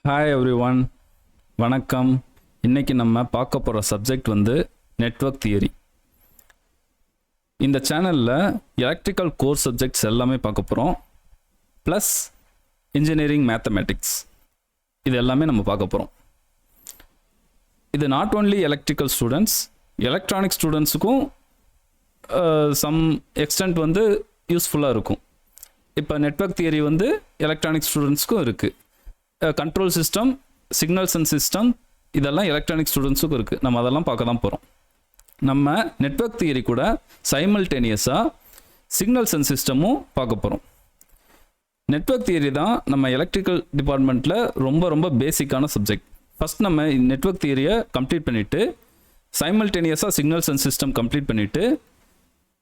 Hi everyone, வணக்கம். இன்னைக்கு நம்ம பார்க்க போகிற சப்ஜெக்ட் வந்து நெட்வொர்க் தியரி. இந்த சேனலில் எலக்ட்ரிக்கல் கோர் சப்ஜெக்ட்ஸ் எல்லாமே பார்க்க போகிறோம், ப்ளஸ் இன்ஜினியரிங் மேத்தமேட்டிக்ஸ் இது எல்லாமே நம்ம பார்க்க போகிறோம். இது not only electrical students, electronic ஸ்டூடெண்ட்ஸுக்கும் சம் எக்ஸ்டென்ட் வந்து யூஸ்ஃபுல்லாக இருக்கும். இப்போ நெட்வொர்க் தியரி வந்து எலக்ட்ரானிக் ஸ்டூடெண்ட்ஸ்க்கும் இருக்குது. Control system, signals and system இதெல்லாம் எலக்ட்ரானிக் ஸ்டூடெண்ட்ஸுக்கும் இருக்குது. நம்ம அதெல்லாம் பார்க்க தான் போகிறோம். நம்ம நெட்வொர்க் தியரி கூட சைமல்டேனியஸாக சிக்னல்ஸ் அண்ட் சிஸ்டமும் பார்க்க போகிறோம். நெட்வொர்க் தியரி தான் நம்ம எலக்ட்ரிக்கல் டிபார்ட்மெண்ட்டில் ரொம்ப ரொம்ப பேசிக்கான சப்ஜெக்ட். ஃபஸ்ட் நம்ம நெட்வொர்க் தியரியை கம்ப்ளீட் பண்ணிவிட்டு சைமல்டேனியஸாக சிக்னல்ஸ் அண்ட் சிஸ்டம் கம்ப்ளீட் பண்ணிவிட்டு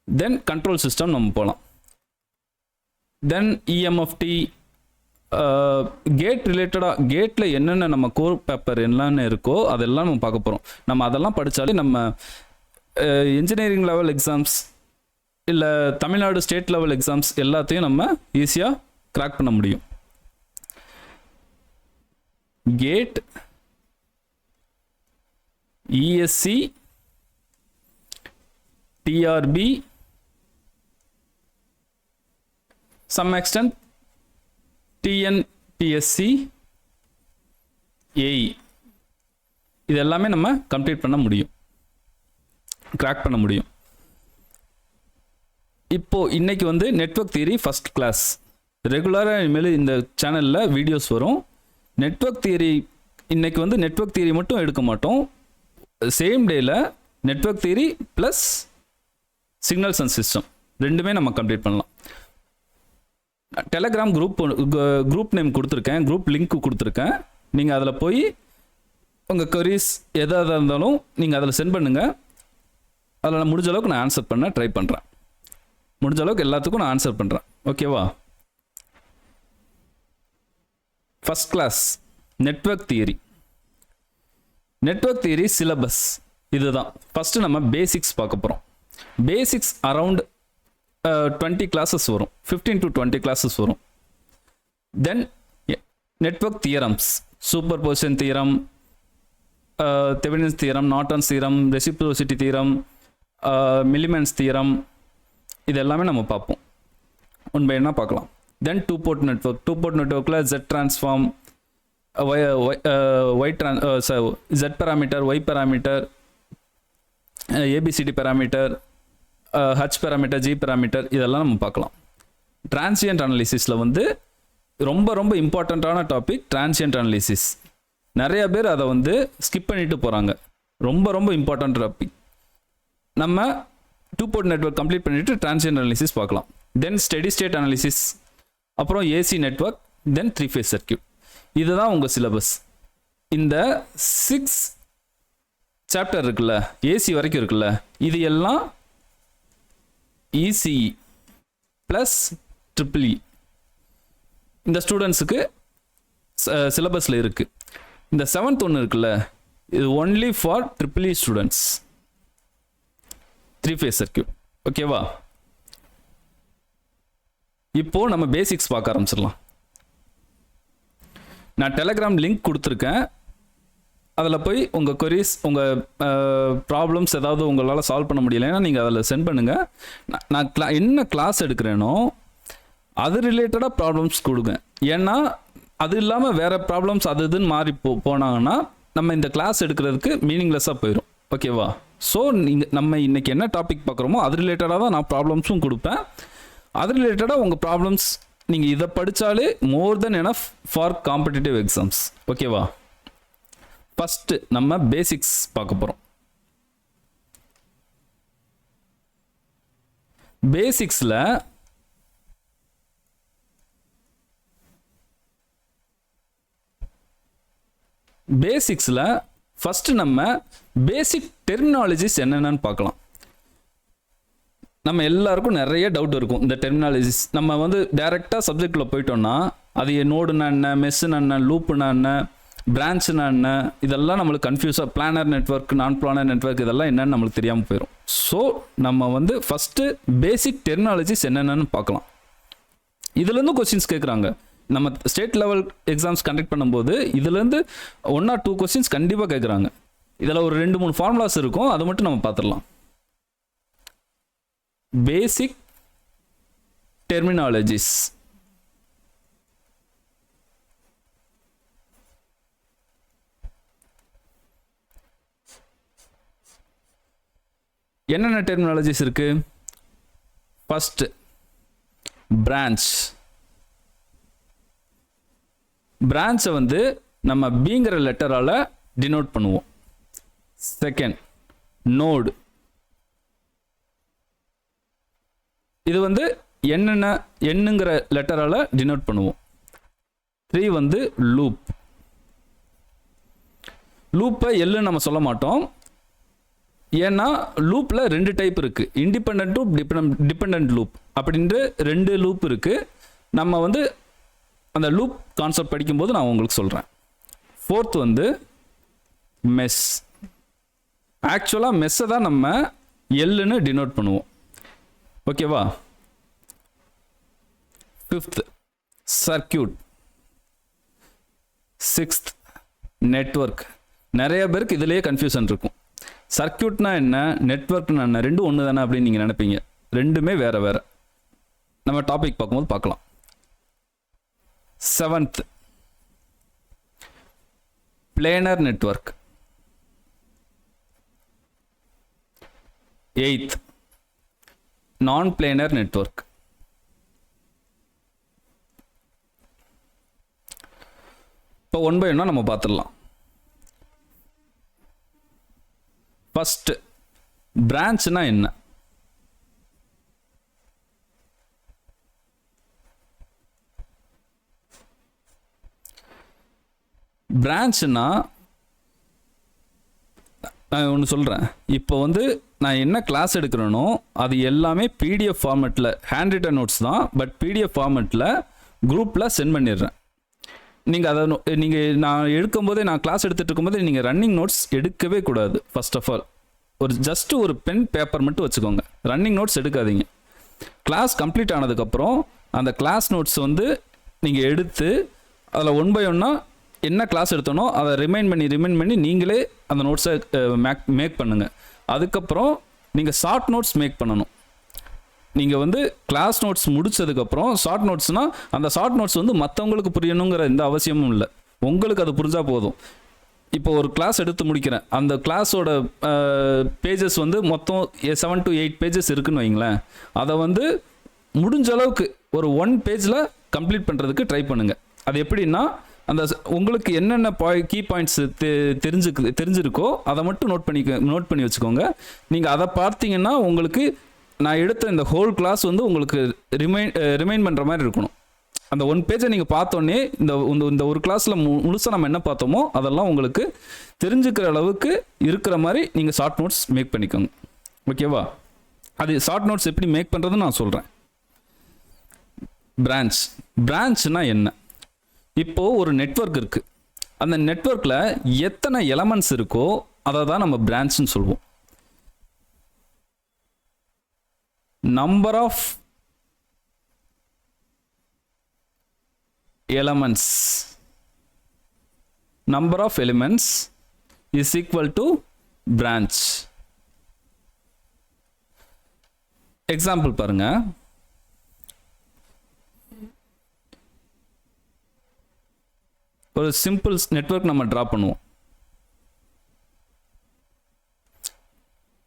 தென் கண்ட்ரோல் சிஸ்டம் நம்ம போகலாம். தென் இஎம்எஃப்டி, கேட் ரிலேட்டடாக கேட்டில் என்னென்ன நம்ம கோர் பேப்பர் என்னென்ன இருக்கோ அதெல்லாம் நம்ம பார்க்க போகிறோம். நம்ம அதெல்லாம் படித்தாலே நம்ம இன்ஜினியரிங் லெவல் எக்ஸாம்ஸ் இல்லை தமிழ்நாடு ஸ்டேட் லெவல் எக்ஸாம்ஸ் எல்லாத்தையும் நம்ம ஈஸியாக கிராக் பண்ண முடியும். GATE, ESE, TRB, some extent TNPSC, AE இது எல்லாமே நம்ம கம்ப்ளீட் பண்ண முடியும், கிராக் பண்ண முடியும். இப்போது இன்றைக்கி வந்து நெட்வொர்க் தியரி ஃபஸ்ட் கிளாஸ் ரெகுலராக இனிமேல் இந்த சேனலில் வீடியோஸ் வரும். நெட்வொர்க் தியரி இன்றைக்கி வந்து நெட்வொர்க் தியரி மட்டும் எடுக்க மாட்டோம், சேம் டேயில் network theory plus signals and system ரெண்டுமே நம்ம கம்ப்ளீட் பண்ணலாம். டெலகிராம் குரூப் நேம் கொடுத்துருக்கேன், குரூப் லிங்க் கொடுத்துருக்கேன். நீங்கள் அதில் போய் உங்கள் queries எதாக இருந்தாலும் நீங்கள் அதில் சென்ட் பண்ணுங்கள். அதில் நான் முடிஞ்ச அளவுக்கு நான் ஆன்சர் பண்ண ட்ரை பண்ணுறேன். முடிஞ்ச அளவுக்கு எல்லாத்துக்கும் நான் ஆன்சர் பண்ணுறேன், ஓகேவா? First class network theory. Network theory syllabus இதுதான். ஃபஸ்ட்டு நம்ம பேசிக்ஸ் பார்க்க போகிறோம். பேசிக்ஸ் அரவுண்ட் 20 கிளாஸஸ் வரும், 15 to 20 கிளாஸஸ் வரும். Then network theorems, superposition theorem, Thevenin's theorem, Norton's theorem, reciprocity theorem, Millman's theorem இது எல்லாமே நம்ம பார்ப்போம், ஒன் பை ஒன்னா பார்க்கலாம். தென் டூ போர்ட் நெட்வொர்க்கில் Z transform, Z parameter, Y parameter, ABCD parameter, H parameter, G parameter இதெல்லாம் நம்ம பார்க்கலாம். டிரான்சியன்ட் அனாலிசிஸில் வந்து ரொம்ப ரொம்ப இம்பார்ட்டண்ட்டான டாபிக் டிரான்சியன்ட் அனாலிசிஸ். நிறைய பேர் அதை வந்து ஸ்கிப் பண்ணிட்டு போகிறாங்க. ரொம்ப ரொம்ப இம்பார்ட்டன்ட் டாபிக். நம்ம டூ போர்ட் நெட்வொர்க் கம்ப்ளீட் பண்ணிவிட்டு டிரான்சியன்ட் அனாலிசிஸ் பார்க்கலாம். தென் ஸ்டெடி ஸ்டேட் அனாலிசிஸ், அப்புறம் ஏசி நெட்வொர்க், தென் 3 phase சர்க்யூட். இதுதான் உங்கள் சிலபஸ். இந்த 6 சாப்டர் இருக்குல்ல, ஏசி வரைக்கும் இருக்குல்ல, இது எல்லாம் இசிஇ ப்ளஸ் ட்ரிபிள்இ இந்த ஸ்டூடெண்ட்ஸுக்கு சிலபஸில் இருக்குது. இந்த 7th ஒன்று இருக்குல்ல, இது only for triple E students, 3 phase circuit, ஓகேவா? இப்போது நம்ம பேசிக்ஸ் பார்க்க ஆரம்பிச்சிடலாம். நான் டெலகிராம் லிங்க் கொடுத்துருக்கேன், அதில் போய் உங்கள் queries, உங்கள் ப்ராப்ளம்ஸ் ஏதாவது உங்களால் சால்வ் பண்ண முடியலைன்னா நீங்கள் அதில் சென்ட் பண்ணுங்கள். நான் என்ன கிளாஸ் எடுக்கிறேனோ அது ரிலேட்டடாக ப்ராப்ளம்ஸ் கொடுங்க. ஏன்னா அது இல்லாமல் வேறு ப்ராப்ளம்ஸ் அது இதுன்னு மாறி போனாங்கன்னா நம்ம இந்த கிளாஸ் எடுக்கிறதுக்கு மீனிங்லெஸ்ஸாக போயிடும், ஓகேவா? ஸோ நம்ம இன்றைக்கி என்ன டாபிக் பார்க்குறோமோ அது ரிலேட்டடாக தான் நான் ப்ராப்ளம்ஸும் கொடுப்பேன். அது ரிலேட்டடாக உங்கள் ப்ராப்ளம்ஸ் நீங்கள் இதை படித்தாலே மோர் தென் எனஃப் ஃபார் காம்படிட்டிவ் எக்ஸாம்ஸ், ஓகேவா? ஃபஸ்ட்டு நம்ம பேசிக்ஸ் பார்க்க போகிறோம். பேசிக்ஸில் ஃபஸ்ட்டு நம்ம பேசிக் டெர்மினாலஜிஸ் என்னென்னு பார்க்கலாம். நம்ம எல்லாருக்கும் நிறைய டவுட் இருக்கும் இந்த டெர்மினாலஜிஸ். நம்ம வந்து டைரெக்டாக சப்ஜெக்டில் போயிட்டோம்னா அது நோடுனா என்ன, மெஸ்ஸுனா என்ன, லூப்புனா என்ன, பிரான்ச்னா என்ன இதெல்லாம் நம்மளுக்கு கன்ஃபியூஸாக, பிளானர் நெட்வொர்க், நான் பிளானர் நெட்வொர்க் இதெல்லாம் என்னென்னு நம்மளுக்கு தெரியாமல் போயிடும். ஸோ நம்ம வந்து ஃபஸ்ட்டு பேசிக் டெர்மினாலஜிஸ் என்னென்னு பார்க்கலாம். இதுலேருந்து கொஸ்டின்ஸ் கேட்குறாங்க. நம்ம ஸ்டேட் லெவல் எக்ஸாம்ஸ் கண்டக்ட் பண்ணும்போது இதுலேருந்து 1 or 2 கொஸ்டின்ஸ் கண்டிப்பாக கேட்குறாங்க. இதில் ஒரு 2-3 ஃபார்முலாஸ் இருக்கும், அதை மட்டும் நம்ம பார்த்துடலாம். Basic terminologies. என்னென்ன டெர்மினாலஜிஸ் இருக்கு? First branch. பிரான்ச்சை வந்து நம்ம பிங்கிற லெட்டரால் டினோட் பண்ணுவோம். Second node. இது வந்து என்னங்கிற லெட்டரால் டினோட் பண்ணுவோம். 3 வந்து லூப். லூப்பை எல்லுன்னு நம்ம சொல்ல மாட்டோம், ஏன்னா லூப்பில் 2 டைப் இருக்குது. இண்டிபெண்ட் லூப், டிபெண்ட் லூப் அப்படின்ற 2 லூப் இருக்குது. நம்ம வந்து அந்த லூப் கான்செப்ட் படிக்கும்போது நான் உங்களுக்கு சொல்கிறேன். ஃபோர்த் வந்து மெஸ். ஆக்சுவலாக மெஸ்ஸை தான் நம்ம எல்லுன்னு டினோட் பண்ணுவோம். ஓகேவா? Fifth circuit. Sixth network. நிறைய பேருக்கு இதிலேயே கன்ஃபியூஷன் இருக்கும். சர்க்கியூட்னா என்ன, நெட்வொர்க்னா என்ன, ரெண்டும் ஒன்று தானே அப்படின்னு நீங்கள் நினைப்பீங்க. ரெண்டுமே வேறு வேறு. நம்ம டாபிக் பார்க்கும்போது பார்க்கலாம். Seventh planar network. எய்த் நான் பிளேனர் நெட்வொர்க். இப்போ 1 by 1 நம்ம பார்த்துடலாம். ஃபர்ஸ்ட் பிரான்ச்னா என்ன? பிரான்ச்னா நான் ஒன்று சொல்கிறேன். இப்போ வந்து நான் என்ன கிளாஸ் எடுக்கிறேனோ அது எல்லாமே பிடிஎஃப் ஃபார்மெட்டில், ஹேண்ட் ரிட்டன் நோட்ஸ் தான், பட் பிடிஎஃப் ஃபார்மெட்டில் குரூப்பில் சென்ட் பண்ணிடுறேன். நீங்கள் அதை நான் எடுக்கும்போதே, நான் கிளாஸ் எடுத்துகிட்டு இருக்கும்போது நீங்கள் ரன்னிங் நோட்ஸ் எடுக்கவே கூடாது. ஃபர்ஸ்ட் ஆஃப் ஆல் ஜஸ்ட்டு ஒரு பென் பேப்பர் மட்டும் வச்சுக்கோங்க. ரன்னிங் நோட்ஸ் எடுக்காதீங்க. கிளாஸ் கம்ப்ளீட் ஆனதுக்கப்புறம் அந்த கிளாஸ் நோட்ஸ் வந்து நீங்கள் எடுத்து அதில் 1 by 1 என்ன கிளாஸ் எடுத்தனோ அதை ரிமைண்ட் பண்ணி நீங்களே அந்த நோட்ஸை மேக் பண்ணுங்கள். அதுக்கப்புறம் நீங்கள் ஷார்ட் நோட்ஸ் மேக் பண்ணணும். நீங்கள் வந்து கிளாஸ் நோட்ஸ் முடிச்சதுக்கப்புறம் ஷார்ட் நோட்ஸ்னால் அந்த ஷார்ட் நோட்ஸ் வந்து மற்றவங்களுக்கு புரியணுங்கிற எந்த அவசியமும் இல்லை. உங்களுக்கு அது புரிஞ்சால் போதும். இப்போ ஒரு கிளாஸ் எடுத்து முடிக்கிறேன், அந்த கிளாஸோட பேஜஸ் வந்து மொத்தம் 7 to 8 பேஜஸ் இருக்குன்னு வைங்களேன். அதை வந்து முடிஞ்ச அளவுக்கு ஒரு 1 பேஜில் கம்ப்ளீட் பண்ணுறதுக்கு ட்ரை பண்ணுங்கள். அது எப்படின்னா, அந்த உங்களுக்கு என்னென்ன கீ பாயிண்ட்ஸ் தெரிஞ்சிருக்கோ அதை மட்டும் நோட் பண்ணி வச்சுக்கோங்க. நீங்கள் அதை பார்த்தீங்கன்னா உங்களுக்கு நான் எடுத்த இந்த ஹோல் கிளாஸ் வந்து உங்களுக்கு ரிமைண்ட் பண்ணுற மாதிரி இருக்கணும். அந்த 1 பேஜை நீங்கள் பார்த்தோன்னே இந்த ஒரு கிளாஸில் முழுசாக நம்ம என்ன பார்த்தோமோ அதெல்லாம் உங்களுக்கு தெரிஞ்சுக்கிற அளவுக்கு இருக்கிற மாதிரி நீங்கள் ஷார்ட் நோட்ஸ் மேக் பண்ணிக்கோங்க. ஓகேவா? அது ஷார்ட் நோட்ஸ் எப்படி மேக் பண்ணுறதுன்னு நான் சொல்கிறேன். பிரான்ச்னா என்ன? இப்போது ஒரு நெட்வொர்க் இருக்குது. அந்த நெட்வொர்க்கில் எத்தனை எலமெண்ட்ஸ் இருக்கோ அதை தான் நம்ம பிரான்ச்னு சொல்லுவோம். Number of elements is equal to branch. Example பாருங்க. ஒரு சிம்பிள் நெட்வொர்க் நம்ம ட்ரா பண்ணுவோம்.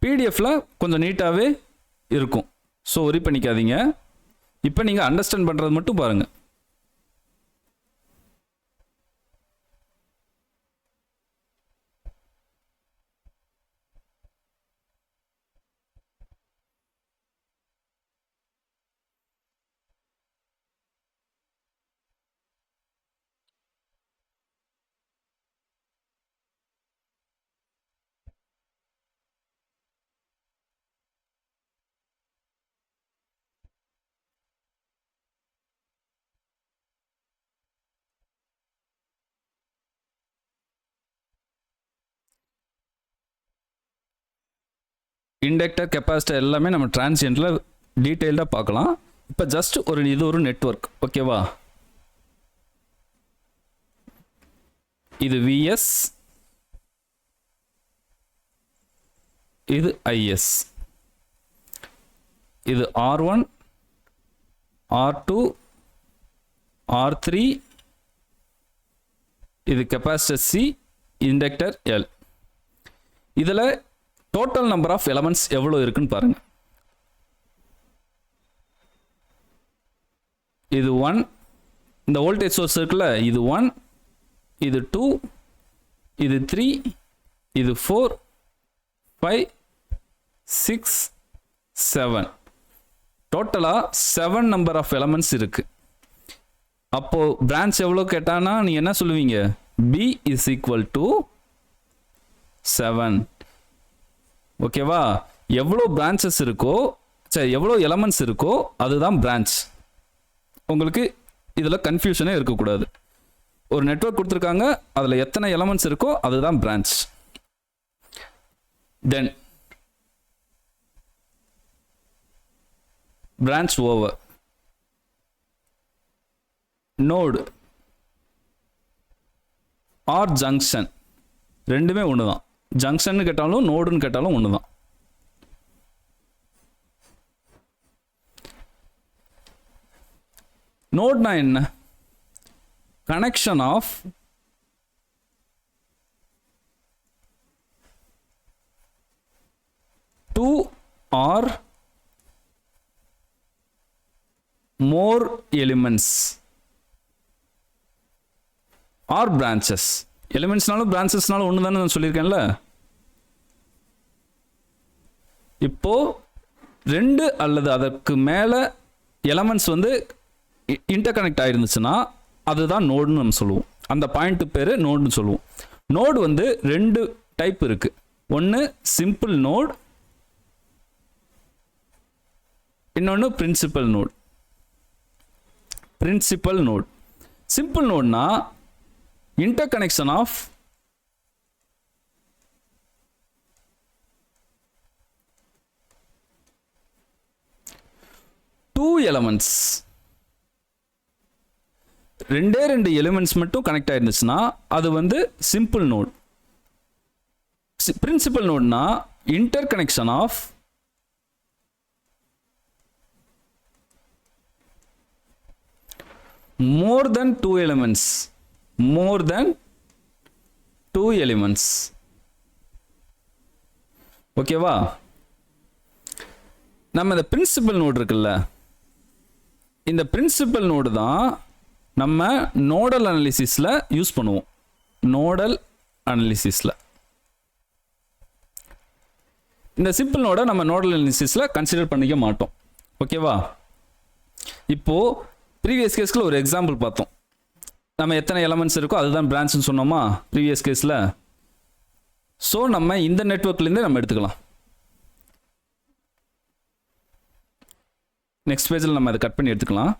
பிடிஎஃப்ல கொஞ்சம் நீட்டாகவே இருக்கும், ஸோ ஒரி பண்ணிக்காதீங்க. இப்போ நீங்கள் அண்டர்ஸ்டாண்ட் பண்ணுறது மட்டும் பாருங்கள். இண்டக்டர், கெப்பாசிட்டர் எல்லாமே நம்ம டிரான்சியன்ட்டில் டீட்டெயில்டாக பார்க்கலாம். இப்போ ஜஸ்ட் இது ஒரு நெட்வொர்க். ஓகேவா? இது Vs, இது Is, இது R1, R2, R3, இது கெப்பாசிட்டர் C, இண்டக்டர் L. இதில் டோட்டல் நம்பர் ஆஃப் எலமெண்ட்ஸ் எவ்வளோ இருக்குன்னு பாருங்க. இது 1, இந்த வோல்டேஜ் சோர்ஸ் இருக்குல்ல, இது 1, இது 2, இது 3, இது 4, 5, 6, 7. டோட்டலாக 7 நம்பர் ஆஃப் எலமெண்ட்ஸ் இருக்கு. அப்போ பிரான்ச் எவ்வளோ கேட்டானா நீங்க என்ன சொல்லுவீங்க? B is equal to 7. ஓகேவா? எவ்வளோ பிரான்ச்சஸ் இருக்கோ, சரி எவ்வளோ எலமெண்ட்ஸ் இருக்கோ அதுதான் பிரான்ச். உங்களுக்கு இதில் கன்ஃபியூஷனே இருக்கக்கூடாது. ஒரு நெட்வொர்க் கொடுத்துருக்காங்க, அதில் எத்தனை எலமெண்ட்ஸ் இருக்கோ அதுதான் branch. Then branch over. Node or junction ரெண்டுமே ஒன்று தான். ஜங்ஷன் கேட்டாலும் நோடுன்னு கேட்டாலும் ஒன்று தான். நோட்னா என்ன? Connection of two or more elements or branches. எலிமெண்ட்ஸ்னாலும் பிரான்ச்சஸ்னாலும் ஒன்று தானே நான் சொல்லியிருக்கேன்ல. இப்போ 2 அல்லது அதற்கு மேலே எலமெண்ட்ஸ் வந்து இன்டர் கனெக்ட் ஆயிருந்துச்சுன்னா அதுதான் நோடுன்னு நம்ம சொல்லுவோம். அந்த பாயிண்ட் பேர் நோடுன்னு சொல்லுவோம். நோடு வந்து 2 டைப் இருக்கு. ஒன்று சிம்பிள் நோட், இன்னொன்று principal node. Principal node, simple நோட்னா interconnection of two elements. 2 elements மட்டும் கனெக்ட் ஆயிருந்துச்சுன்னா அது வந்து சிம்பிள் நோட். பிரின்சிபல் நோட்னா interconnection of more than 2 elements. More than 2 elements. ஓகேவா? நம்ம இந்த பிரின்சிபல் நோட் இருக்குல்ல, இந்த பிரின்சிபல் நோடு தான் நம்ம நோடல் அனாலிசிஸில் யூஸ் பண்ணுவோம். நோடல் அனாலிசிஸில் இந்த சிம்பிள் நோடை நம்ம நோடல் அனாலிசிஸில் கன்சிடர் பண்ணிக்க மாட்டோம். ஓகேவா? இப்போது ப்ரீவியஸ் கேஸில் ஒரு எக்ஸாம்பிள் பார்த்தோம். நம்ம எத்தனை எலமெண்ட்ஸ் இருக்கோ அதுதான் பிரான்ச்னு சொன்னோமா ப்ரீவியஸ் கேஸில். ஸோ நம்ம இந்த நெட்வொர்க்லேருந்தே நம்ம எடுத்துக்கலாம். நெக்ஸ்ட் பேஜில் நம்ம அதை கட் பண்ணி எடுத்துக்கலாம்.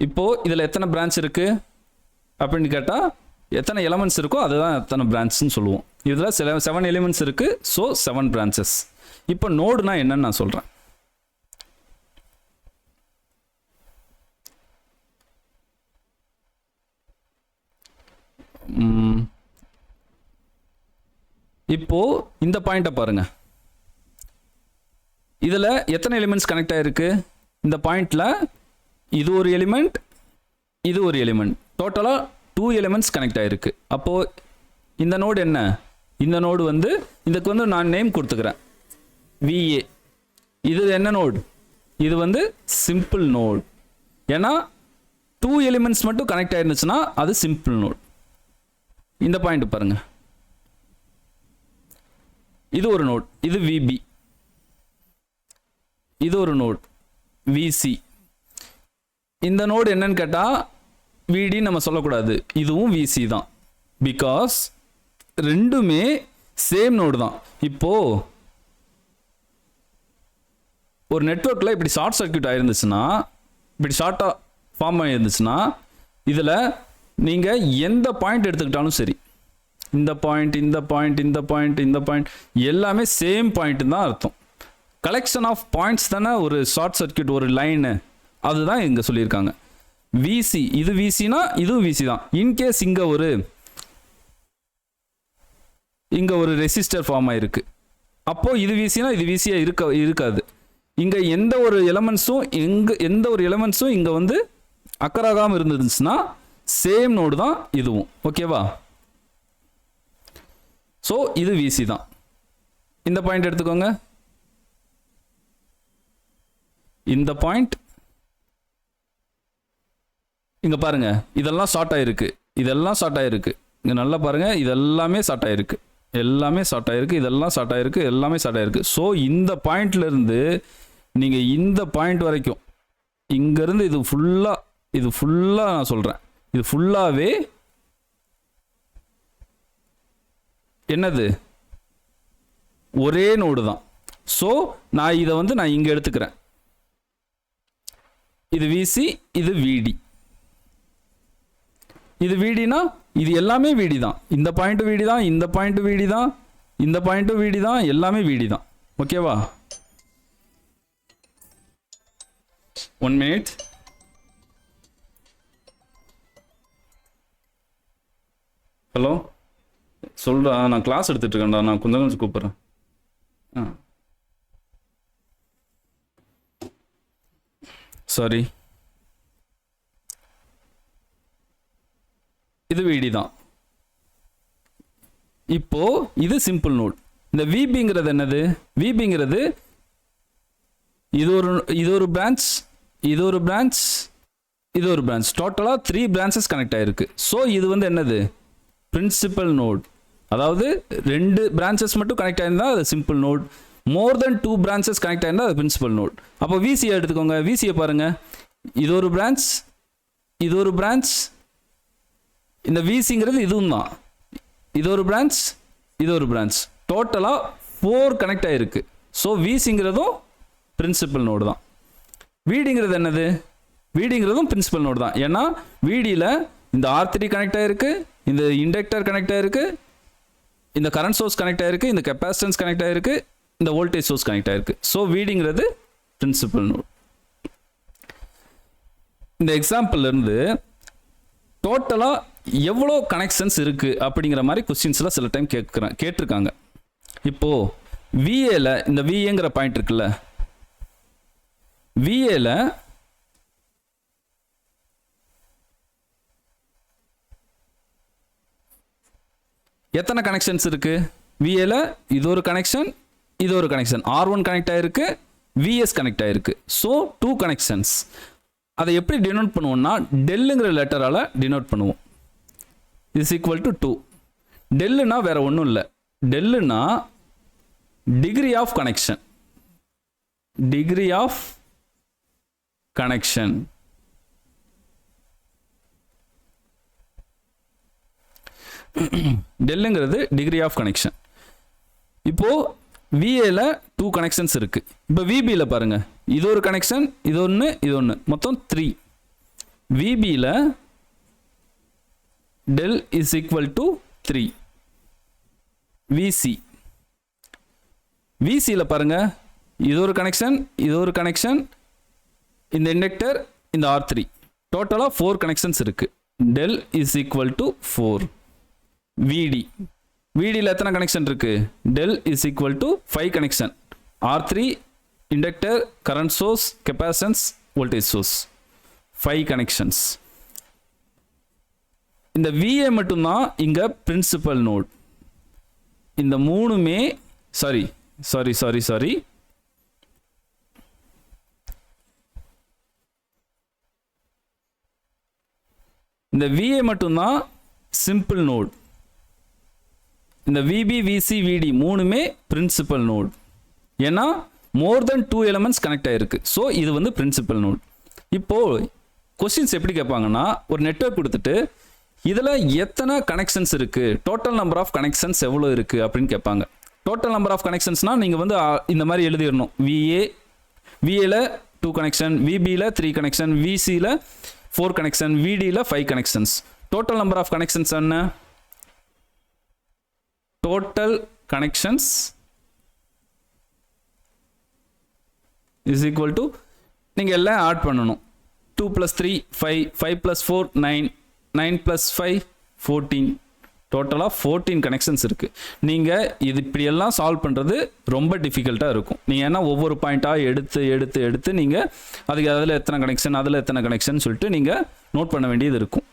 இப்போ இதில் எத்தனை பிரான்ச் இருக்கு அப்படின்னு கேட்டால் எத்தனை எலமெண்ட்ஸ் இருக்கோ அதுதான் எத்தனை பிரான்ச்னு சொல்லுவோம். இதில் 7 எலிமெண்ட்ஸ் இருக்கு. So 7 branches. இப்போ நோடுனா என்னன்னு நான் சொல்கிறேன். இப்போ இந்த பாயிண்ட்டை பாருங்க. இதில் எத்தனை எலிமெண்ட்ஸ் கனெக்ட் ஆயிருக்கு? இந்த பாயிண்ட்ல இது ஒரு எலிமெண்ட், இது ஒரு எலிமெண்ட், டோட்டலாக 2 எலிமெண்ட்ஸ் கனெக்ட் ஆயிருக்கு. அப்போது இந்த நோடு என்ன? இந்த நோடு வந்து இதுக்கு வந்து நான் நேம் கொடுத்துக்கிறேன் VA. இது என்ன நோடு? இது வந்து சிம்பிள் நோடு. ஏன்னா 2 எலிமெண்ட்ஸ் மட்டும் கனெக்ட் ஆயிருந்துச்சுன்னா அது சிம்பிள் நோடு. இந்த பாயிண்ட் பாருங்க. இது ஒரு நோட், இது VB. இது ஒரு நோட் VC. இந்த நோடு என்னன்னு கேட்டால் VD நம்ம சொல்லக்கூடாது, இதுவும் VC தான். பிகாஸ் ரெண்டுமே சேம் நோடு தான். இப்போ ஒரு நெட்வொர்க்கில் இப்படி ஷார்ட் சர்க்யூட் ஆயிருந்துச்சுன்னா, இப்படி ஷார்ட்டாக ஃபார்ம் ஆகிருந்துச்சுன்னா, இதில் நீங்கள் எந்த பாயிண்ட் எடுத்துக்கிட்டாலும் சரி, இந்த பாயிண்ட் இந்த பாயிண்ட் இந்த பாயிண்ட் இந்த பாயிண்ட் எல்லாமே சேம் பாயிண்ட் தான் அர்த்தம். கலெக்ஷன் ஆஃப் பாயிண்ட்ஸ் தானே ஒரு ஷார்ட் சர்க்கியூட், ஒரு லைனு, அதுதான் இங்கே சொல்லியிருக்காங்க. விசி இது விசினா இதுவும் விசி தான். இன்கேஸ் இங்கே ஒரு ரெசிஸ்டர் ஃபார்ம் ஆயிருக்கு, அப்போது இது விசினா இது விசியாக இருக்காது. இங்கே எந்த ஒரு எலமெண்ட்ஸும் இங்கே வந்து அக்கராகாமல் இருந்துச்சுன்னா சேம் நோடு தான் இதுவும். ஓகேவா? ஸோ இது விசி தான். இந்த பாயிண்ட் எடுத்துக்கோங்க, இந்த பாயிண்ட் இங்கே பாருங்க, இதெல்லாம் ஷார்ட் ஆயிருக்கு, இதெல்லாம் ஷார்ட் ஆயிருக்கு. இங்கே நல்லா பாருங்க, இதெல்லாமே ஷார்ட் ஆயிருக்கு, எல்லாமே ஷார்ட் ஆயிருக்கு, இதெல்லாம் ஷார்ட் ஆயிருக்கு, எல்லாமே ஷார்ட் ஆயிருக்கு. ஸோ இந்த பாயிண்ட்ல இருந்து நீங்கள் இந்த பாயிண்ட் வரைக்கும், இங்கேருந்து இது ஃபுல்லாக நான் சொல்கிறேன், இது ஃபுல்லாகவே என்னது ஒரே நோடு தான். ஸோ நான் இதை வந்து நான் இங்கே எடுத்துக்கிறேன். இது விசி, இது விடி. இது விடினா இது எல்லாமே விடி தான். இந்த பாயிண்ட் விடி தான், இந்த பாயிண்ட் விடி தான், இந்த பாயிண்ட்டும் விடி தான், எல்லாமே விடி தான். ஓகேவா? 1 minute. ஹலோ, சொல்றா, நான் கிளாஸ் எடுத்துட்டு இருக்கேன்டா, நான் கொஞ்சம் கூப்பிட்றேன். சாரி, இது விடி தான். இப்போ இது சிம்பிள் நோட். இந்த விபிங்கிறது என்னது? விபிங்கிறது இது ஒரு பிரான்ச், இது ஒரு பிரான்ச், இது ஒரு பிரான்ச், டோட்டலாக 3 பிரான்ச்சஸ் கனெக்ட் ஆயிருக்கு. ஸோ இது வந்து என்னது? Principal node. அதாவது 2 பிரான்ச்சஸ் மட்டும் கனெக்ட் ஆயிருந்தா அது simple node. More than 2 branches connect ஆயிருந்தா அது பிரின்சிபல் நோட். அப்போ விசியை எடுத்துக்கோங்க. விசியை பாருங்க, இது ஒரு பிரான்ச், இது ஒரு பிரான்ச், இந்த விசிங்கிறது இதுவும் தான், இது ஒரு பிரான்ச், இது ஒரு பிரான்ச், டோட்டலாக 4 கனெக்ட் ஆயிருக்கு. ஸோ விசிங்கிறதும் பிரின்சிபல் நோடு தான். விடிங்கிறது என்னது? விடிங்கிறதும் பிரின்சிபல் நோடு தான். ஏன்னா விடியில் இந்த R3 கனெக்ட் ஆயிருக்கு, இந்த இண்டக்டர் கனெக்ட் ஆயிருக்கு, இந்த கரண்ட் சோர்ஸ் கனெக்ட் ஆயிருக்கு, இந்த கெப்பாசிட்டன்ஸ் கனெக்ட் ஆயிருக்கு, இந்த வோல்டேஜ் சோர்ஸ் கனெக்ட் ஆயிருக்கு. ஸோ விடிங்கிறது பிரின்சிபல் நோட். இந்த எக்ஸாம்பிள் இருந்து டோட்டலாக எவ்வளோ கனெக்ஷன்ஸ் இருக்கு அப்படிங்கிற மாதிரி கொஸ்டின்ஸ்ல சில டைம் கேட்டிருக்காங்க. இப்போ விஏல இந்த விஏங்கிற பாயிண்ட் இருக்குல்ல, விஏல எத்தனை கனெக்ஷன்ஸ் இருக்கு? விஏல இது ஒரு கனெக்ஷன், இது ஒரு கனெக்ஷன், R1 கனெக்ட் ஆயிருக்கு, விஎஸ் கனெக்ட் ஆயிருக்கு. So 2 connections. அதை எப்படி டினோட் பண்ணுவோம்னா டெல்லுங்கிற லெட்டரால் டினோட் பண்ணுவோம். Is equal to 2. டெல்லுனா வேற ஒன்றும் இல்லை, டெல்லுனா degree of connection, degree of connection. டெல்லுங்கிறது டிகிரி ஆஃப் கனெக்ஷன். இப்போ விஏல 2 கனெக்ஷன்ஸ் இருக்கு. இப்போ விபியில் பாருங்க, இது ஒரு கனெக்ஷன், இது ஒன்று, இது ஒன்று, மொத்தம் 3. விபியில் டெல் இஸ் ஈக்குவல் டு 3. விசி, விசியில் பாருங்க, இது ஒரு கனெக்ஷன், இது ஒரு கனெக்ஷன், இந்த இண்டக்டர், இந்த R3, டோட்டலாக 4 கனெக்ஷன்ஸ் இருக்கு. Del is equal to 4. VD, விடியில் எத்தனை கனெக்ஷன் இருக்கு? Del is equal to 5 connection, R3, inductor, current source, capacitance, voltage source, 5 connections. இந்த விஏ மட்டும்தான் இங்க பிரின்சிபல் நோட். இந்த மூணுமே சாரி இந்த விஏ மட்டும்தான் சிம்பிள் நோட். இந்த விபி, விசி, விடி மூணுமே பிரின்சிபல் நோட். ஏன்னா மோர் தென் 2 எலிமெண்ட்ஸ் கனெக்ட் ஆயிருக்கு. ஸோ இது வந்து பிரின்சிபல் நோட். இப்போ கொஸ்டின்ஸ் எப்படி கேட்பாங்கன்னா, ஒரு நெட்வொர்க் கொடுத்துட்டு இதில் எத்தனை கனெக்ஷன்ஸ் இருக்கு, டோட்டல் நம்பர் ஆஃப் கனெக்ஷன்ஸ் எவ்வளோ இருக்கு அப்படின்னு கேட்பாங்க. டோட்டல் நம்பர் ஆஃப் கனெக்ஷன்ஸ்னா நீங்கள் வந்து இந்த மாதிரி எழுதிடணும். விஏல 2 கனெக்ஷன், விபியில் 3 கனெக்ஷன், விசியில் 4 கனெக்ஷன், விடியில் 5 connections. Total number of connections என்ன? Total connections is equal to நீங்கள் எல்லாம் ஆட் பண்ணணும். 2 + 3 5, 5 + 4 9, 9 + 5 14, டோட்டலாக 14 கனெக்ஷன்ஸ் இருக்குது. நீங்கள் இது இப்படியெல்லாம் சால்வ் பண்ணுறது ரொம்ப டிஃபிகல்ட்டாக இருக்கும். நீங்கள் ஏன்னா ஒவ்வொரு பாயிண்ட்டாக எடுத்து எடுத்து எடுத்து நீங்கள் அதுக்கு அதில் எத்தனை கனெக்ஷன் அதில் எத்தனை கனெக்ஷன் சொல்லிட்டு நீங்கள் நோட் பண்ண வேண்டியது இருக்கும்.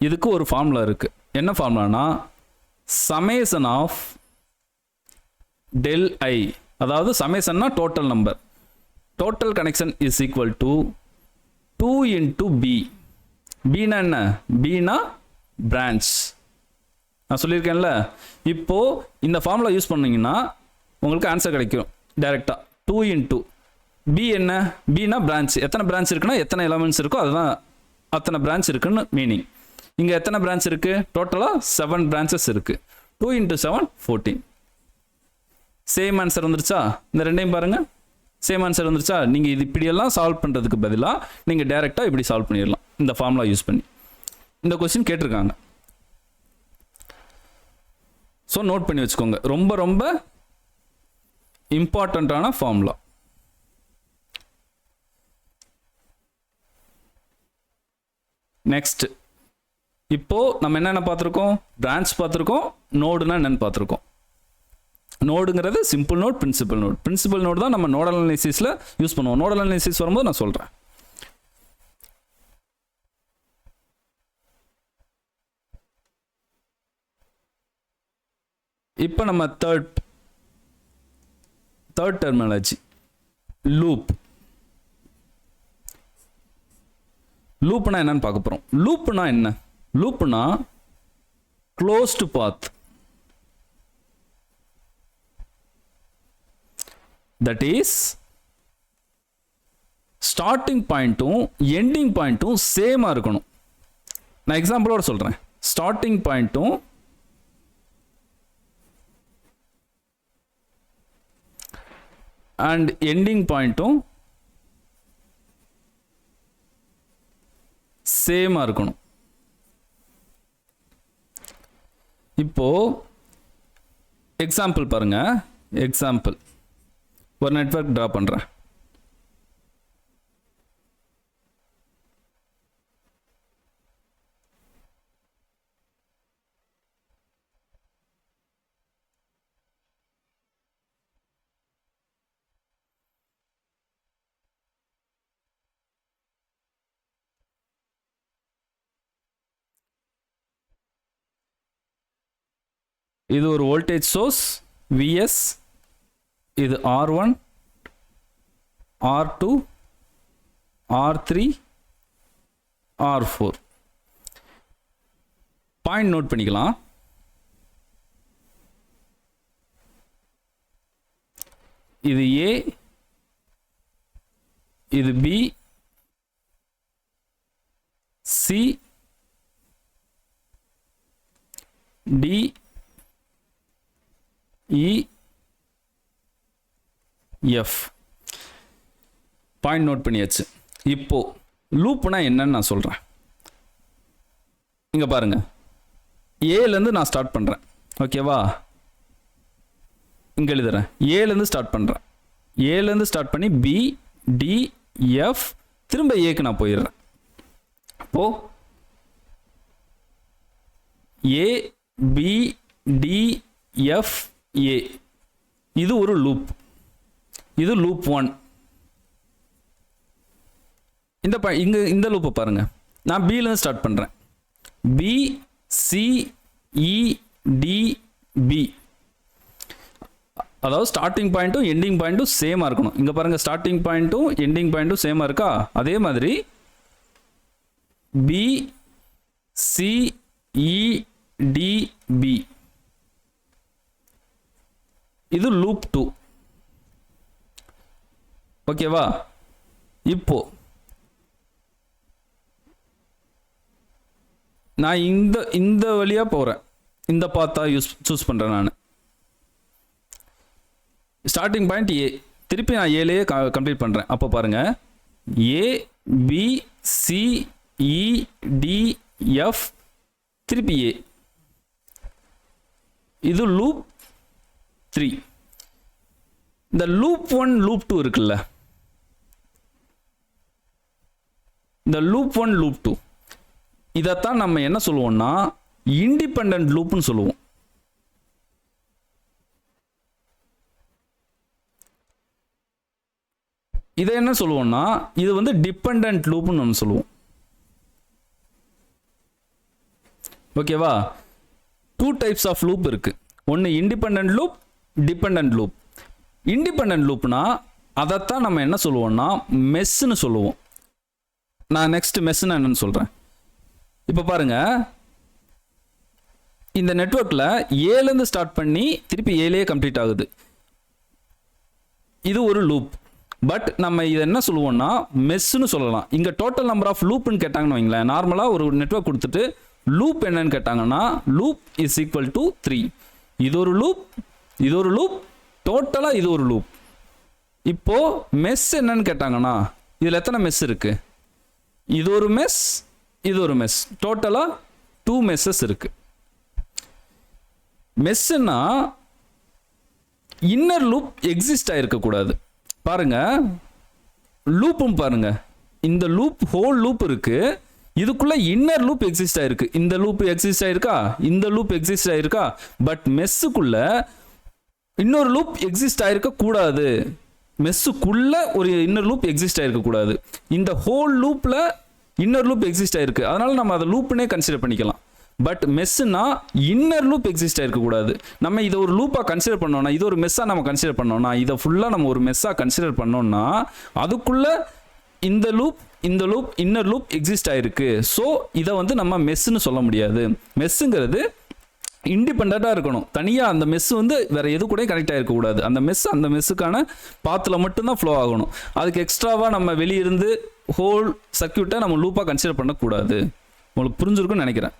இதுக்கு ஒரு ஃபார்முலா இருக்குது. என்ன ஃபார்முலானா சமேஷன் ஆஃப் del I, அதாவது சமேஷன்னா total number, total connection is equal to 2 into B. பீனா என்ன? பீனா பிரான்ச். நான் சொல்லியிருக்கேன்ல. இப்போது இந்த ஃபார்முலா யூஸ் பண்ணிங்கன்னா உங்களுக்கு ஆன்சர் கிடைக்கும் டைரெக்டாக. 2 into B என்ன? பீனா பிரான்ச். எத்தனை பிரான்ச் இருக்குன்னா எத்தனை எலமெண்ட்ஸ் இருக்கோ அதுதான் அத்தனை பிரான்ச் இருக்குன்னு மீனிங். இங்கே எத்தனை பிரான்ச் இருக்குது? டோட்டலாக 7 பிரான்ச்சஸ் இருக்குது. 2 into 7 14. சேம் ஆன்சர் வந்துருச்சா? இந்த ரெண்டையும் பாருங்கள், சேம் ஆன்சர் வந்துருச்சா? நீங்கள் இது இப்படியெல்லாம் சால்வ் பண்ணுறதுக்கு பதிலாக நீங்கள் டேரெக்டாக இப்படி சால்வ் பண்ணிடலாம் இந்த ஃபார்முலா யூஸ் பண்ணி. இந்த கொஸ்டின் கேட்டிருக்காங்க, ஸோ நோட் பண்ணி வச்சுக்கோங்க. ரொம்ப ரொம்ப இம்பார்ட்டண்ட்டான ஃபார்முலா. நெக்ஸ்ட், இப்போது நம்ம என்னென்ன பார்த்துருக்கோம்? பிரான்ச் பார்த்துருக்கோம், நோடுனா என்னென்னு பார்த்துருக்கோம். நோடுங்கிறது simple node, principal node. Principal node தான் நம்ம நோடல் அனாலிசிஸில் யூஸ் பண்ணுவோம். நோடல் அனாலிசிஸ் வரும்போது நான் சொல்கிறேன். இப்போ நம்ம தேர்ட் டெர்மினாலஜி லூப். லூப்னா என்னன்னு பார்க்க போகிறோம். லூப்னா என்ன? லூப்னா closed path. That is starting பாயிண்ட்டும் எண்டிங் பாயிண்ட்டும் சேமாக இருக்கணும். நான் எக்ஸாம்பிளோட சொல்கிறேன். ஸ்டார்டிங் பாயிண்ட்டும் அண்ட் எண்டிங் பாயிண்ட்டும் சேமாக இருக்கணும். இப்போ எக்ஸாம்பிள் பாருங்க. எக்ஸாம்பிள் ஒரு நெட்வொர்க் ட்ரா பண்ணுறேன். இது ஒரு வோல்டேஜ் சோர்ஸ் Vs, இது R1, R2, R3, R4. Point note பண்ணிக்கலாம். இது A, இது B, C, D, E, F. Point note பண்ணியாச்சு. இப்போ லூப்னா என்னன்னு நான் சொல்கிறேன். இங்கே பாருங்க, ஏலேருந்து நான் ஸ்டார்ட் பண்ணுறேன். ஓகேவா? இங்கே எழுதுறேன். ஏலேருந்து ஸ்டார்ட் பண்ணுறேன். ஏலேருந்து ஸ்டார்ட் பண்ணி B, D, F, திரும்ப ஏக்கு நான் போயிடுறேன். அப்போ A, B, D, F, A. இது ஒரு லூப். இது லூப் 1. இந்த லூப்பை பாருங்க. நான் பிலேருந்து ஸ்டார்ட் பண்ணுறேன். B, C, E, D, B. அதாவது ஸ்டார்டிங் பாயிண்ட்டும் எண்டிங் பாயிண்ட்டும் சேமாக இருக்கணும். இங்கே பாருங்கள், ஸ்டார்டிங் பாயிண்ட்டும் எண்டிங் பாயிண்ட்டும் சேமாக இருக்கா? அதே மாதிரி B, C, E, D, B. இது லூப் 2. ஓகேவா? இப்போ நான் இந்த வழியாக போகிறேன். இந்த பாத்தா சூஸ் பண்ணுறேன். நான் ஸ்டார்டிங் பாயிண்ட் ஏ, திருப்பி நான் ஏலேயே கம்ப்ளீட் பண்ணுறேன். அப்போ பாருங்கள், A, B, C, E, D, F, திருப்பி A. இது லூப் 3. இந்த லூப் 1 லூப் 2 இருக்குல்ல, இந்த லூப் 1 லூப் 2 இதைத்தான் நம்ம என்ன சொல்லுவோம்னா இண்டிபெண்டன்ட் லூப்னு சொல்லுவோம். இதை என்ன சொல்லுவோம்னா இது வந்து டிபெண்டன்ட் லூப்னு நம்ம சொல்லுவோம். ஓகேவா? 2 டைப்ஸ் ஆஃப் லூப் இருக்கு. ஒன்று independent loop, dependent loop. Independent லூப்னா அதைத்தான் நம்ம என்ன சொல்லுவோம்னா மெஸ்ன்னு சொல்லுவோம். நான் நெக்ஸ்ட் மெஸ்ன்னு என்னன்னு சொல்றேன். இப்போ பாருங்க, இந்த நெட்வொர்க்கில் ஏலேருந்து ஸ்டார்ட் பண்ணி திருப்பி ஏலே கம்ப்ளீட் ஆகுது. இது ஒரு லூப். பட் நம்ம இதை என்ன சொல்லுவோம்னா மெஸ்ன்னு சொல்லலாம். இங்கே டோட்டல் நம்பர் ஆஃப் லூப்னு கேட்டாங்கன்னு வைங்களேன், நார்மலாக ஒரு நெட்வொர்க் கொடுத்துட்டு லூப் என்னன்னு கேட்டாங்கன்னா லூப் இஸ் ஈக்குவல் டு 3. இது ஒரு லூப், இது ஒரு லூப், டோட்டலாக இது ஒரு லூப். இப்போ மெஸ் என்னன்னு கேட்டாங்கன்னா இதில் எத்தனை மெஸ் இருக்கு? இது ஒரு மெஸ், இது ஒரு மெஸ், டோட்டலாக 2 மெஸ்ஸஸ் இருக்கு. மெஸ்ஸுன்னா இன்னர் லூப் எக்ஸிஸ்ட் ஆகிருக்கக்கூடாது. பாருங்க, லூப்பும் பாருங்க, இந்த லூப் ஹோல் லூப் இருக்கு, இதுக்குள்ள இன்னர் லூப் எக்ஸிஸ்ட் ஆயிருக்கு. இந்த லூப் எக்ஸிஸ்ட் ஆயிருக்கா, இந்த லூப் எக்ஸிஸ்ட் ஆயிருக்கா. பட் மெஸ்ஸுக்குள்ள இன்னொரு லூப் எக்ஸிஸ்ட் ஆயிருக்க கூடாது. மெஸ்ஸுக்குள்ள ஒரு இன்னர் லூப் எக்ஸிஸ்ட் ஆயிருக்க கூடாது. இந்த ஹோல் லூப்ல இன்னர் லூப் எக்ஸிஸ்ட் ஆயிருக்கு, அதனால நம்ம அதை லூப்னே கன்சிடர் பண்ணிக்கலாம். பட் மெஸ்ஸுனா இன்னர் லூப் எக்ஸிஸ்ட் ஆயிருக்க கூடாது. நம்ம இதை ஒரு லூப்பாக கன்சிடர் பண்ணோம்னா, இது ஒரு மெஸ்ஸாக நம்ம கன்சிடர் பண்ணோம்னா, இதை ஃபுல்லாக நம்ம ஒரு மெஸ்ஸாக கன்சிடர் பண்ணோம்னா அதுக்குள்ள இந்த லூப், இந்த லூப், இன்னர் லூப் எக்ஸிஸ்ட் ஆயிருக்கு. ஸோ இதை வந்து நம்ம மெஸ்ஸுன்னு சொல்ல முடியாது. மெஸ்ஸுங்கிறது இண்டிபெண்ட்டாக இருக்கணும். தனியாக அந்த மெஸ் வந்து வேற எது கூட கனெக்ட் ஆகிருக்க கூடாது. அந்த மெஸ் அந்த மெஸ்ஸுக்கான பாத்தில் மட்டும்தான் ஃப்ளோ ஆகணும். அதுக்கு எக்ஸ்ட்ராவாக நம்ம வெளியிருந்து ஹோல் சர்க்யூட்டை நம்ம லூப்பாக கன்சிடர் பண்ணக்கூடாது. உங்களுக்கு புரிஞ்சிருக்குன்னு நினைக்கிறேன்.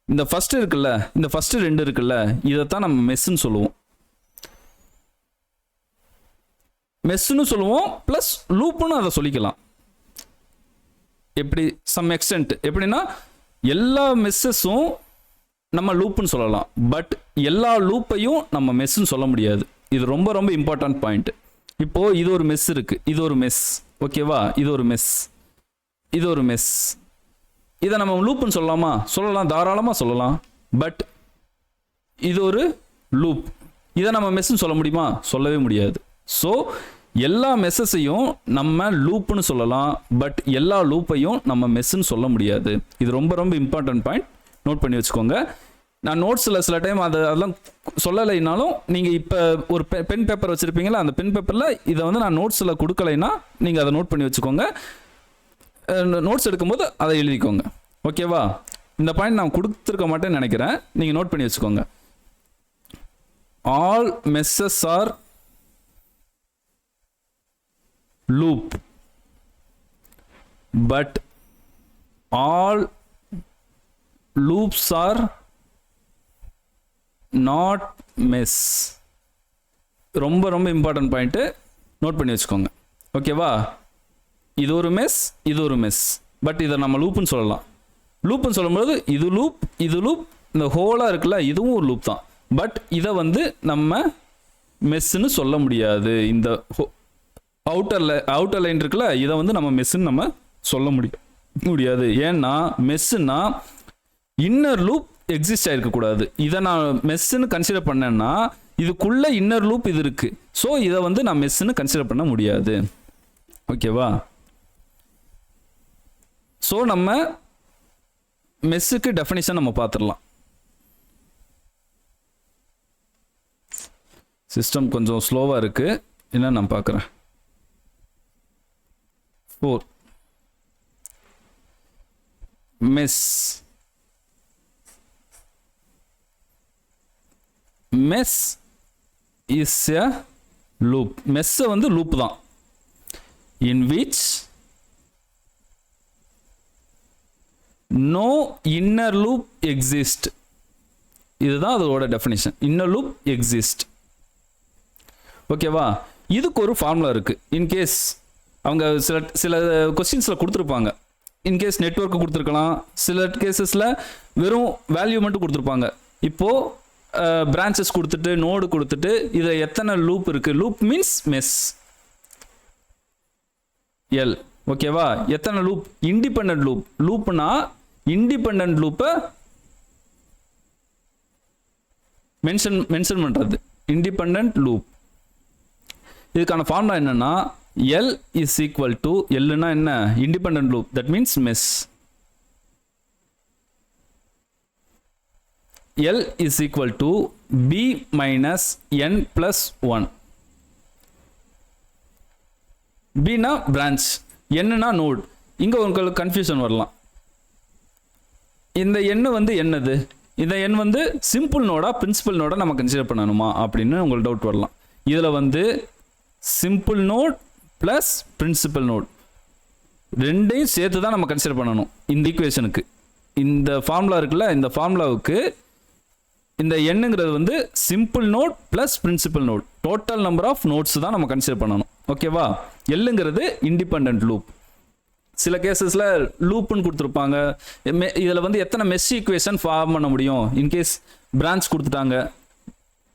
இந்த ஃபர்ஸ்ட் இருக்குல்ல, இந்த ஃபர்ஸ்ட் 2 இருக்குல்ல, இதைத்தான் நம்ம மெஸ்ன்னு சொல்லுவோம். மெஸ்ன்னு சொல்லுவோம் ப்ளஸ் லூப்னு அதை சொல்லிக்கலாம். எப்படி சம் எக்ஸ்டென்ட் எப்படின்னா எல்லா மெஸ்ஸஸும் நம்ம லூப்னு சொல்லலாம். பட் எல்லா லூப்பையும் நம்ம மெஸ்ன்னு சொல்ல முடியாது. இது ரொம்ப ரொம்ப இம்பார்ட்டன்ட் பாயிண்ட். இப்போ இது ஒரு மெஸ் இருக்கு, இது ஒரு மெஸ், ஓகேவா? இது ஒரு மெஸ், இது ஒரு மெஸ். இதை நம்ம லூப்னு சொல்லலாமா? சொல்லலாம், தாராளமாக சொல்லலாம். பட் இது ஒரு லூப், இதை நம்ம மெஸ்ன்னு சொல்ல முடியுமா? சொல்லவே முடியாது. ஸோ எல்லா மெஸ்ஸஸையும் நம்ம லூப்னு சொல்லலாம், பட் எல்லா லூப்பையும் நம்ம மெஸ்ன்னு சொல்ல முடியாது. இது ரொம்ப ரொம்ப இம்பார்ட்டன்ட் பாயிண்ட், நோட் பண்ணி வச்சுக்கோங்க. நான் நோட்ஸில் சில டைம் அதெல்லாம் சொல்லலைனாலும் நீங்கள் இப்போ ஒரு பென் பேப்பர் வச்சுருப்பீங்களா, அந்த பென் பேப்பரில் இதை வந்து நான் நோட்ஸில் கொடுக்கலைன்னா நீங்கள் அதை நோட் பண்ணி வச்சுக்கோங்க. நோட்ஸ் எடுக்கும்போது அதை எழுதிக்கோங்க, ஓகேவா? இந்த பாயிண்ட் நான் கொடுத்துருக்க மாட்டேன்னு நினைக்கிறேன், நீங்கள் நோட் பண்ணி வச்சுக்கோங்க. All meshes are loop, but all loops are not mesh. ரொம்ப ரொம்ப இம்பார்ட்டன்ட் பாயிண்ட்டு, நோட் பண்ணி வச்சுக்கோங்க, ஓகேவா? இது ஒரு மெஸ், இது ஒரு மெஸ், பட் இதை நம்ம லூப்னு சொல்லலாம். லூப்னு சொல்லும்போது இது லூப், இது லூப், இந்த ஹோலாக இருக்குல்ல, இதுவும் ஒரு லூப் தான். பட் இதை வந்து நம்ம மெஸ்ஸுன்னு சொல்ல முடியாது. இந்த அவுட்டர் லைன் இருக்குல்ல, இதை வந்து நம்ம மெஸ்ஸுன்னு நம்ம சொல்ல முடியாது. ஏன்னா மெஸ்ஸுன்னா இன்னர் லூப் எக்ஸிஸ்ட் ஆகிருக்கக்கூடாது. இதை நான் மெஸ்ஸுன்னு கன்சிடர் பண்ணேன்னா இதுக்குள்ள இன்னர் லூப் இது இருக்கு. ஸோ இதை வந்து நான் மெஸ்ஸுன்னு கன்சிடர் பண்ண முடியாது, ஓகேவா? ஸோ நம்ம மெஸ்ஸுக்கு டெஃபினிஷன் நம்ம பார்த்துடலாம். சிஸ்டம் கொஞ்சம் ஸ்லோவாக இருக்கு, என்ன நான் பார்க்குறேன். 4 mesh. Mesh is a loop. மெஸ்ஸை வந்து லூப் தான். In which no inner loop exist. இதுதான் அதோட டெஃபினிஷன். இன்னர் லூப் எக்ஸிஸ்ட், ஓகேவா? இதுக்கு ஒரு ஃபார்முலா இருக்கு. இன்கேஸ் அவங்க சில கொஸ்டின்ஸில் கொடுத்துருப்பாங்க. இன்கேஸ் நெட்வொர்க்கு கொடுத்துருக்கலாம், சில கேசஸில் வெறும் வேல்யூ மட்டும் கொடுத்துருப்பாங்க. இப்போது பிரான்ச்சஸ் கொடுத்துட்டு நோடு கொடுத்துட்டு இதில் எத்தனை லூப் இருக்குது, லூப் மீன்ஸ் மெஸ் எல். ஓகேவா? எத்தனை லூப், இண்டிபெண்டன்ட் லூப். லூப்னா இண்டிபெண்டன்ட் லூப்பை மென்ஷன் பண்ணுறது இண்டிபெண்டன்ட் லூப். இதுக்கான ஃபார்முலா என்னன்னா L is equal to, Lனா என்ன, independent loop, that means mess. L is equal to B minus N plus 1. B னா branch, N னா note. இங்கே உங்களுக்கு கன்ஃபியூஷன் வரலாம், இந்த எண் வந்து என்னது, இந்த எண் வந்து சிம்பிள் நோடா பிரின்சிபல் நோடா நம்ம கன்சிடர் பண்ணணுமா அப்படின்னு உங்களுக்கு டவுட் வரலாம். இதில் வந்து simple node plus principal node ரெண்டையும் சேர்த்து தான் நம்ம கன்சிடர் பண்ணணும் இந்த ஈக்குவேஷனுக்கு. இந்த ஃபார்முலா இருக்குல்ல, இந்த ஃபார்முலாவுக்கு இந்த எண்ணுங்கிறது வந்து simple node plus principal node, total number of nodes தான் நம்ம கன்சிடர் பண்ணணும். ஓகேவா? எல்லுங்கிறது இண்டிபெண்டன்ட் லூப். சில கேசஸில் லூப்புன்னு கொடுத்துருப்பாங்க, இதில் வந்து எத்தனை மெஷ் ஈக்குவேஷன் ஃபார்ம் பண்ண முடியும், இன்கேஸ் பிரான்ச் கொடுத்துட்டாங்க,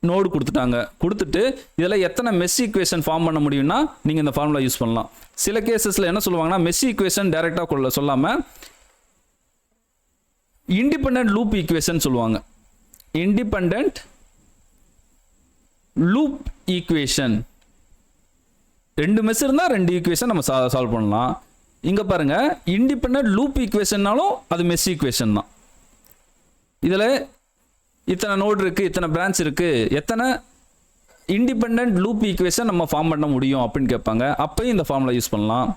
நோடு கொடுத்துட்டாங்க, கொடுத்துட்டு இதில் எத்தனை மெஷ் ஈக்குவேஷன் ஃபார்ம் பண்ண முடியும்னா நீங்கள் இந்த ஃபார்முலா யூஸ் பண்ணலாம். சில கேசஸில் என்ன சொல்லுவாங்கன்னா மெஷ் ஈக்குவேஷன் டைரெக்டாக சொல்லாமல் இண்டிபெண்டன்ட் லூப் ஈக்குவேஷன் சொல்லுவாங்க. இண்டிபெண்டன்ட் லூப் ஈக்குவேஷன், ரெண்டு மெஷ் இருந்தால் ரெண்டு ஈக்குவேஷன் நம்ம சால்வ் பண்ணலாம். இங்கே பாருங்க, இண்டிபெண்டன்ட் லூப் ஈக்குவேஷன்னாலும் அது மெஷ் ஈக்குவேஷன் தான். இதில் இத்தனை நோடு இருக்குது, இத்தனை பிரான்ச் இருக்குது, எத்தனை இண்டிபெண்டன்ட் லூப் ஈக்குவேஷன் நம்ம ஃபார்ம் பண்ண முடியும் அப்படின்னு கேட்பாங்க. அப்போயும் இந்த ஃபார்முலா யூஸ் பண்ணலாம்.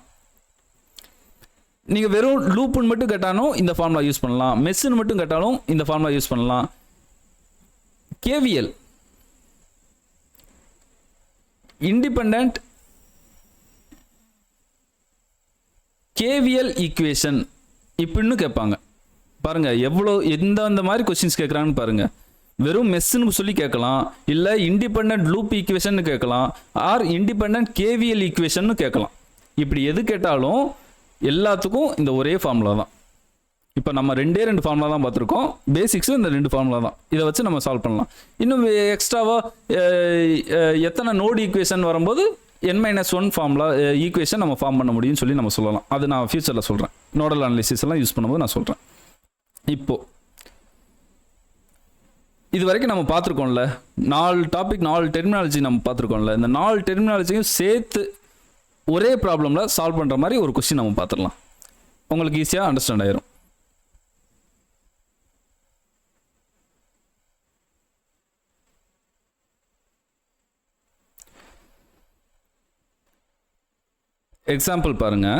நீங்கள் வெறும் லூப்புன்னு மட்டும் கேட்டாலும் இந்த ஃபார்முலா யூஸ் பண்ணலாம், மெஸ்ஸுன்னு மட்டும் கேட்டாலும் இந்த ஃபார்முலா யூஸ் பண்ணலாம். கேவிஎல், இண்டிபெண்டன்ட் கேவிஎல் ஈக்குவேஷன் இப்படின்னு கேட்பாங்க. பாருங்க எவ்வளோ எந்த மாதிரி கொஸ்டின்ஸ் கேட்குறான்னு பாருங்க. வெறும் மெஸ்ஸுன்னு சொல்லி கேட்கலாம், இல்லை இண்டிபெண்டன்ட் லூப் ஈக்குவேஷன் கேட்கலாம், ஆர் இண்டிபெண்டன்ட் கேவிஎல் ஈக்குவேஷன் கேட்கலாம். இப்படி எது கேட்டாலும் எல்லாத்துக்கும் இந்த ஒரே ஃபார்முலா தான். இப்போ நம்ம ரெண்டு ஃபார்முலா தான் பார்த்துருக்கோம், பேசிக்ஸும் இந்த ரெண்டு ஃபார்முலா தான். இதை வச்சு நம்ம சால்வ் பண்ணலாம். இன்னும் எக்ஸ்ட்ராவாக எத்தனை நோடு ஈக்குவேஷன் வரும்போது n-1 ஃபார்முலா ஈக்குவேஷன் நம்ம ஃபார்ம் பண்ண முடியும்னு சொல்லி நம்ம சொல்லலாம். அது நான் ஃபியூச்சரில் சொல்கிறேன், நோடல் அனாலிசிஸ் எல்லாம் யூஸ் பண்ணும்போது நான் சொல்கிறேன். இப்போ இது வரைக்கும் நம்ம பார்த்துருக்கோம்ல, 4 டாபிக் 4 டெர்மினாலஜி நம்ம பார்த்துருக்கோம்ல. இந்த 4 டெர்மினாலஜியும் சேர்த்து ஒரே ப்ராப்ளமில் சால்வ் பண்ணுற மாதிரி ஒரு கொஸ்டின் நம்ம பார்த்துடலாம். உங்களுக்கு ஈஸியாக அண்டர்ஸ்டாண்ட் ஆயிரும். எக்ஸாம்பிள் பாருங்க.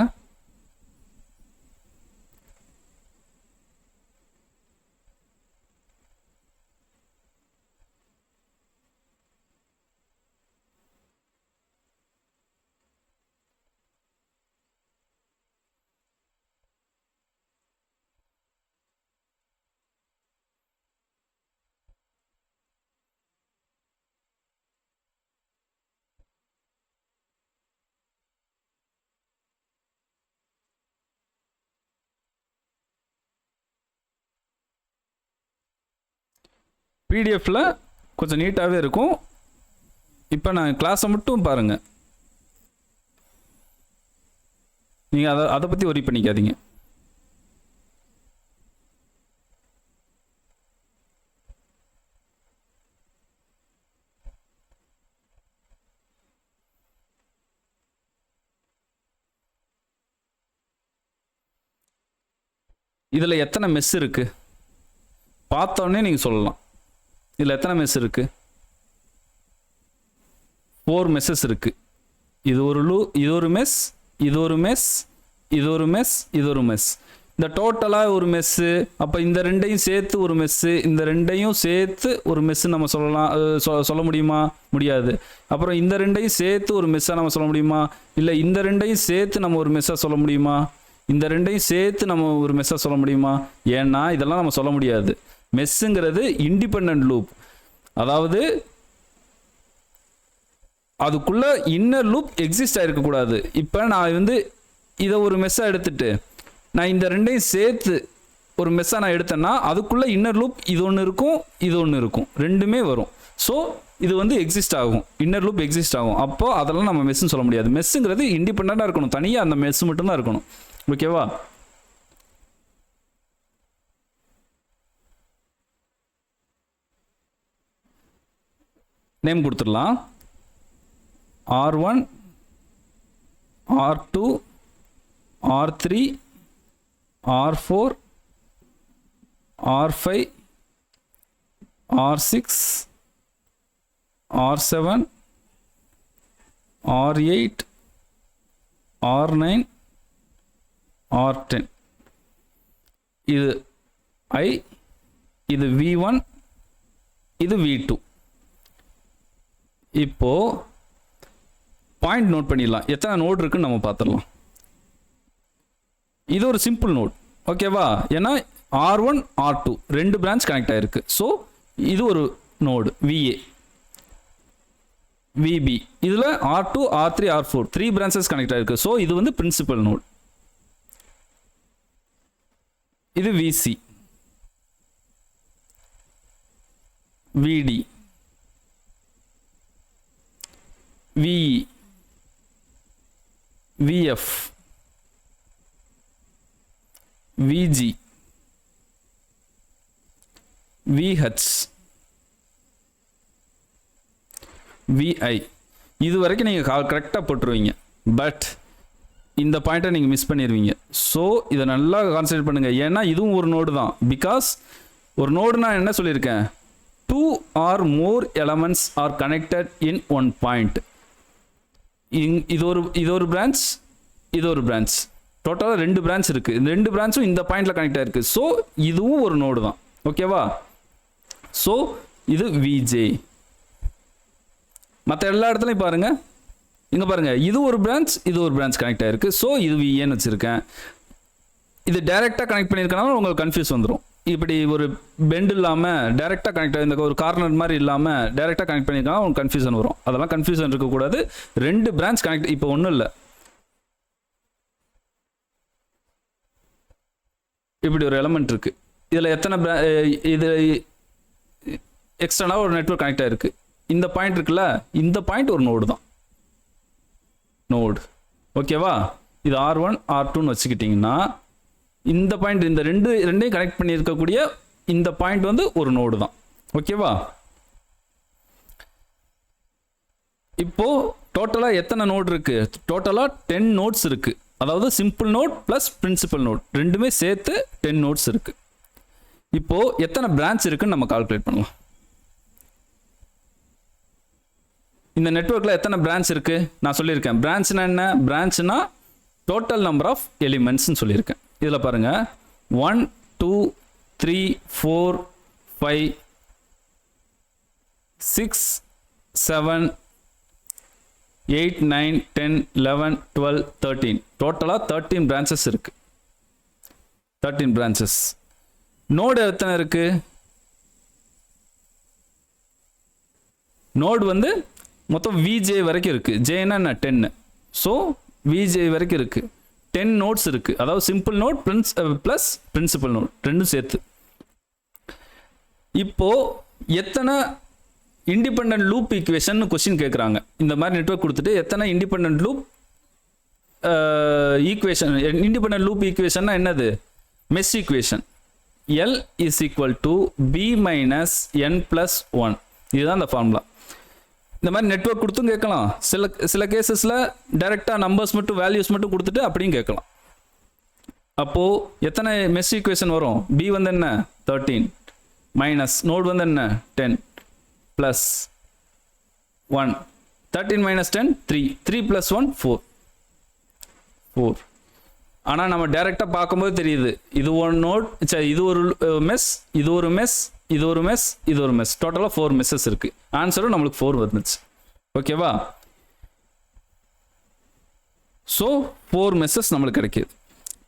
பிடிஎஃப்ல கொஞ்சம் நீட்டாகவே இருக்கும். இப்போ நான் கிளாஸை மட்டும் பாருங்கள், நீங்கள் அதை பற்றி ஒரி பண்ணிக்காதீங்க. இதில் எத்தனை மெஸ் இருக்குது பார்த்தோன்னே நீங்கள் சொல்லலாம். இதில் எத்தனை மெஸ் இருக்குது? 4 மெஸ்ஸஸ் இருக்குது. இது ஒரு மெஸ், இது ஒரு மெஸ், இது ஒரு மெஸ், இது ஒரு மெஸ். இந்த டோட்டலாக ஒரு மெஸ்ஸு. அப்போ இந்த ரெண்டையும் சேர்த்து ஒரு மெஸ்ஸு, இந்த ரெண்டையும் சேர்த்து ஒரு மெஸ்ஸு நம்ம சொல்லலாம். சொல்ல முடியுமா? முடியாது. அப்புறம் இந்த ரெண்டையும் சேர்த்து ஒரு மெஸ்ஸாக நம்ம சொல்ல முடியுமா? இல்லை இந்த ரெண்டையும் சேர்த்து நம்ம ஒரு மெஸ்ஸாக சொல்ல முடியுமா? இந்த ரெண்டையும் சேர்த்து நம்ம ஒரு மெஸ்ஸாக சொல்ல முடியுமா? ஏன்னா இதெல்லாம் நம்ம சொல்ல முடியாது. மெஸ்ஸுங்கிறது இண்டிபெண்டன்ட் லூப், அதாவது அதுக்குள்ள இன்னர் லூப் எக்ஸிஸ்ட் ஆகிருக்கக்கூடாது. இப்போ நான் இதை ஒரு மெஸ்ஸாக எடுத்துட்டு நான் இந்த ரெண்டையும் சேர்த்து ஒரு மெஸ்ஸாக நான் எடுத்தேன்னா அதுக்குள்ளே இன்னர் லூப் இது ஒன்று இருக்கும், இது ஒன்று இருக்கும், ரெண்டுமே வரும். ஸோ இது வந்து எக்ஸிஸ்ட் ஆகும், இன்னர் லூப் எக்ஸிஸ்ட் ஆகும். அப்போ அதெல்லாம் நம்ம மெஸ்ஸுன்னு சொல்ல முடியாது. மெஸ்ஸுங்கிறது இண்டிபெண்ட்டாக இருக்கணும், தனியாக அந்த மெஸ் மட்டும்தான் இருக்கணும். ஓகேவா? நேம் கொடுத்துடலாம். R1, R2, R3, R4, R5, R6, R7, R8, R9, R10. இது I, இது V1, இது V2. இப்போ பாயிண்ட் நோட் பண்ணிடலாம், எத்தனை நோட் இருக்குன்னு நம்ம பார்த்துடலாம். இது ஒரு சிம்பிள் நோட். ஓகேவா? ஏன்னா R1 R2 ரெண்டு பிரான்ச் கனெக்ட் ஆயிருக்கு. ஸோ இது ஒரு நோடு VA. VB இதில் R2 R3 R4 three branches connect ஆயிருக்கு. ஸோ இது வந்து பிரின்சிபல் நோட். இது VC, VD, VE, VF, VG, VH, VI. இது வரைக்கும் நீங்கள் கரெக்டாக போட்டுருவீங்க. பட் இந்த பாயிண்ட்டை நீங்கள் மிஸ் பண்ணிடுவீங்க. ஸோ இதை நல்லா கான்சன்ட்ரேட் பண்ணுங்கள். ஏன்னா இதுவும் ஒரு நோடு தான். பிகாஸ் ஒரு நோடு நான் என்ன சொல்லியிருக்கேன், 2 or more elements are connected in one point. இது ஒரு பிரான்ச், இது ஒரு பிரான்ச், டோட்டலாக ரெண்டு பிரான்ச் இருக்குது. இந்த ரெண்டு பிரான்ச்சும் இந்த பாயிண்டில் கனெக்ட் ஆகிருக்கு. ஸோ இதுவும் ஒரு நோடு தான். ஓகேவா? ஸோ இது VJ. மற்ற எல்லா இடத்துலையும் பாருங்கள், இங்கே பாருங்கள், இது ஒரு பிரான்ச், இது ஒரு பிரான்ச் கனெக்ட் ஆகிருக்கு. ஸோ இது VAன்னு வச்சுருக்கேன். இது டைரெக்டாக கனெக்ட் பண்ணியிருக்கனால உங்களுக்கு கன்ஃபியூஸ் வந்துடும். இப்படி ஒரு பெண்ட் இல்லாமல் டைரெக்டாக கனெக்ட் ஆகி இந்த ஒரு கார்னர் மாதிரி இல்லாமல் டைரெக்டாக கனெக்ட் பண்ணியிருக்காங்க, உங்களுக்கு கன்ஃபியூஷன் வரும். அதெல்லாம் கன்ஃபியூஷன் இருக்கக்கூடாது. ரெண்டு பிரான்ச் கனெக்ட். இப்போ ஒன்றும் இல்லை, இப்படி ஒரு எலமெண்ட் இருக்குது. இதில் எத்தனை இது எக்ஸ்டர்னாக ஒரு நெட்வொர்க் கனெக்ட் ஆகிருக்கு. இந்த பாயிண்ட் இருக்குல்ல, இந்த பாயிண்ட் ஒரு நோடு தான், நோடு. ஓகேவா? இது R1 R2ன்னு வச்சுக்கிட்டிங்கன்னா இந்த பாயிண்ட், இந்த ரெண்டையும் கனெக்ட் பண்ணியிருக்கக்கூடிய இந்த பாயிண்ட் வந்து ஒரு நோடு தான். ஓகேவா? இப்போ டோட்டலாக எத்தனை நோட் இருக்கு? டோட்டலாக 10 நோட்ஸ் இருக்கு. அதாவது simple node plus principal node ரெண்டுமே சேர்த்து 10 நோட்ஸ் இருக்கு. இப்போ எத்தனை பிரான்ச் இருக்குன்னு நம்ம கால்குலேட் பண்ணலாம். இந்த நெட்வொர்க்கில் எத்தனை பிரான்ச் இருக்கு நான் சொல்லியிருக்கேன். பிரான்ச்னா என்ன? பிரான்ச்னா டோட்டல் நம்பர் ஆஃப் எலிமெண்ட்ஸ்னு சொல்லியிருக்கேன். இதில் பாருங்க, 1 2 3 4 5 6 7 8 9 10 11 12 13 டோட்டலாக 13 பிரான்ச்சஸ் இருக்கு. 13 பிரான்ச்சஸ். நோடு எத்தனை இருக்கு? நோடு வந்து மொத்தம் VJ வரைக்கும் இருக்கு. Jனா என்ன? 10. ஸோ VJ வரைக்கும் இருக்கு. 10 நோட்ஸ் இருக்கு. அதாவது simple node plus principal node ரெண்டும் சேர்த்து. இப்போ எத்தனை இண்டிபெண்டன்ட் லூப் ஈக்குவேஷன் கொஸ்டின் கேட்குறாங்க. இந்த மாதிரி நெட்வொர்க் கொடுத்துட்டு எத்தனை independent loop equation. Independent loop ஈக்குவேஷன்னா என்னது? Mesh equation. L is equal to B minus N plus 1. இதுதான் அந்த ஃபார்முலா. இந்த மாதிரி நெட்வொர்க் கொடுத்தும் கேட்கலாம். சில கேசஸில் டைரெக்டாக நம்பர்ஸ் மட்டும் வேல்யூஸ் மட்டும் கொடுத்துட்டு அப்படியும் கேட்கலாம். அப்போது எத்தனை மெஷ் ஈக்குவேஷன் வரும்? B வந்து என்ன? 13 மைனஸ் நோட் வந்து என்ன? 10 ப்ளஸ் 1. 13 மைனஸ் 10 3. 3 ப்ளஸ் 1 4. ஆனால் நம்ம டைரெக்டாக பார்க்கும்போது தெரியுது, இது ஒரு நோட், இது ஒரு மெஸ், இது ஒரு மெஸ், இது ஒரு மெஸ், இது ஒரு மெஸ். டோட்டலாக 4 மெஸ்ஸஸ் இருக்குது. ஆன்சரும் நம்மளுக்கு 4 வந்துச்சு. ஓகேவா? ஸோ 4 மெஸ்ஸஸ் நம்மளுக்கு கிடைக்கிது.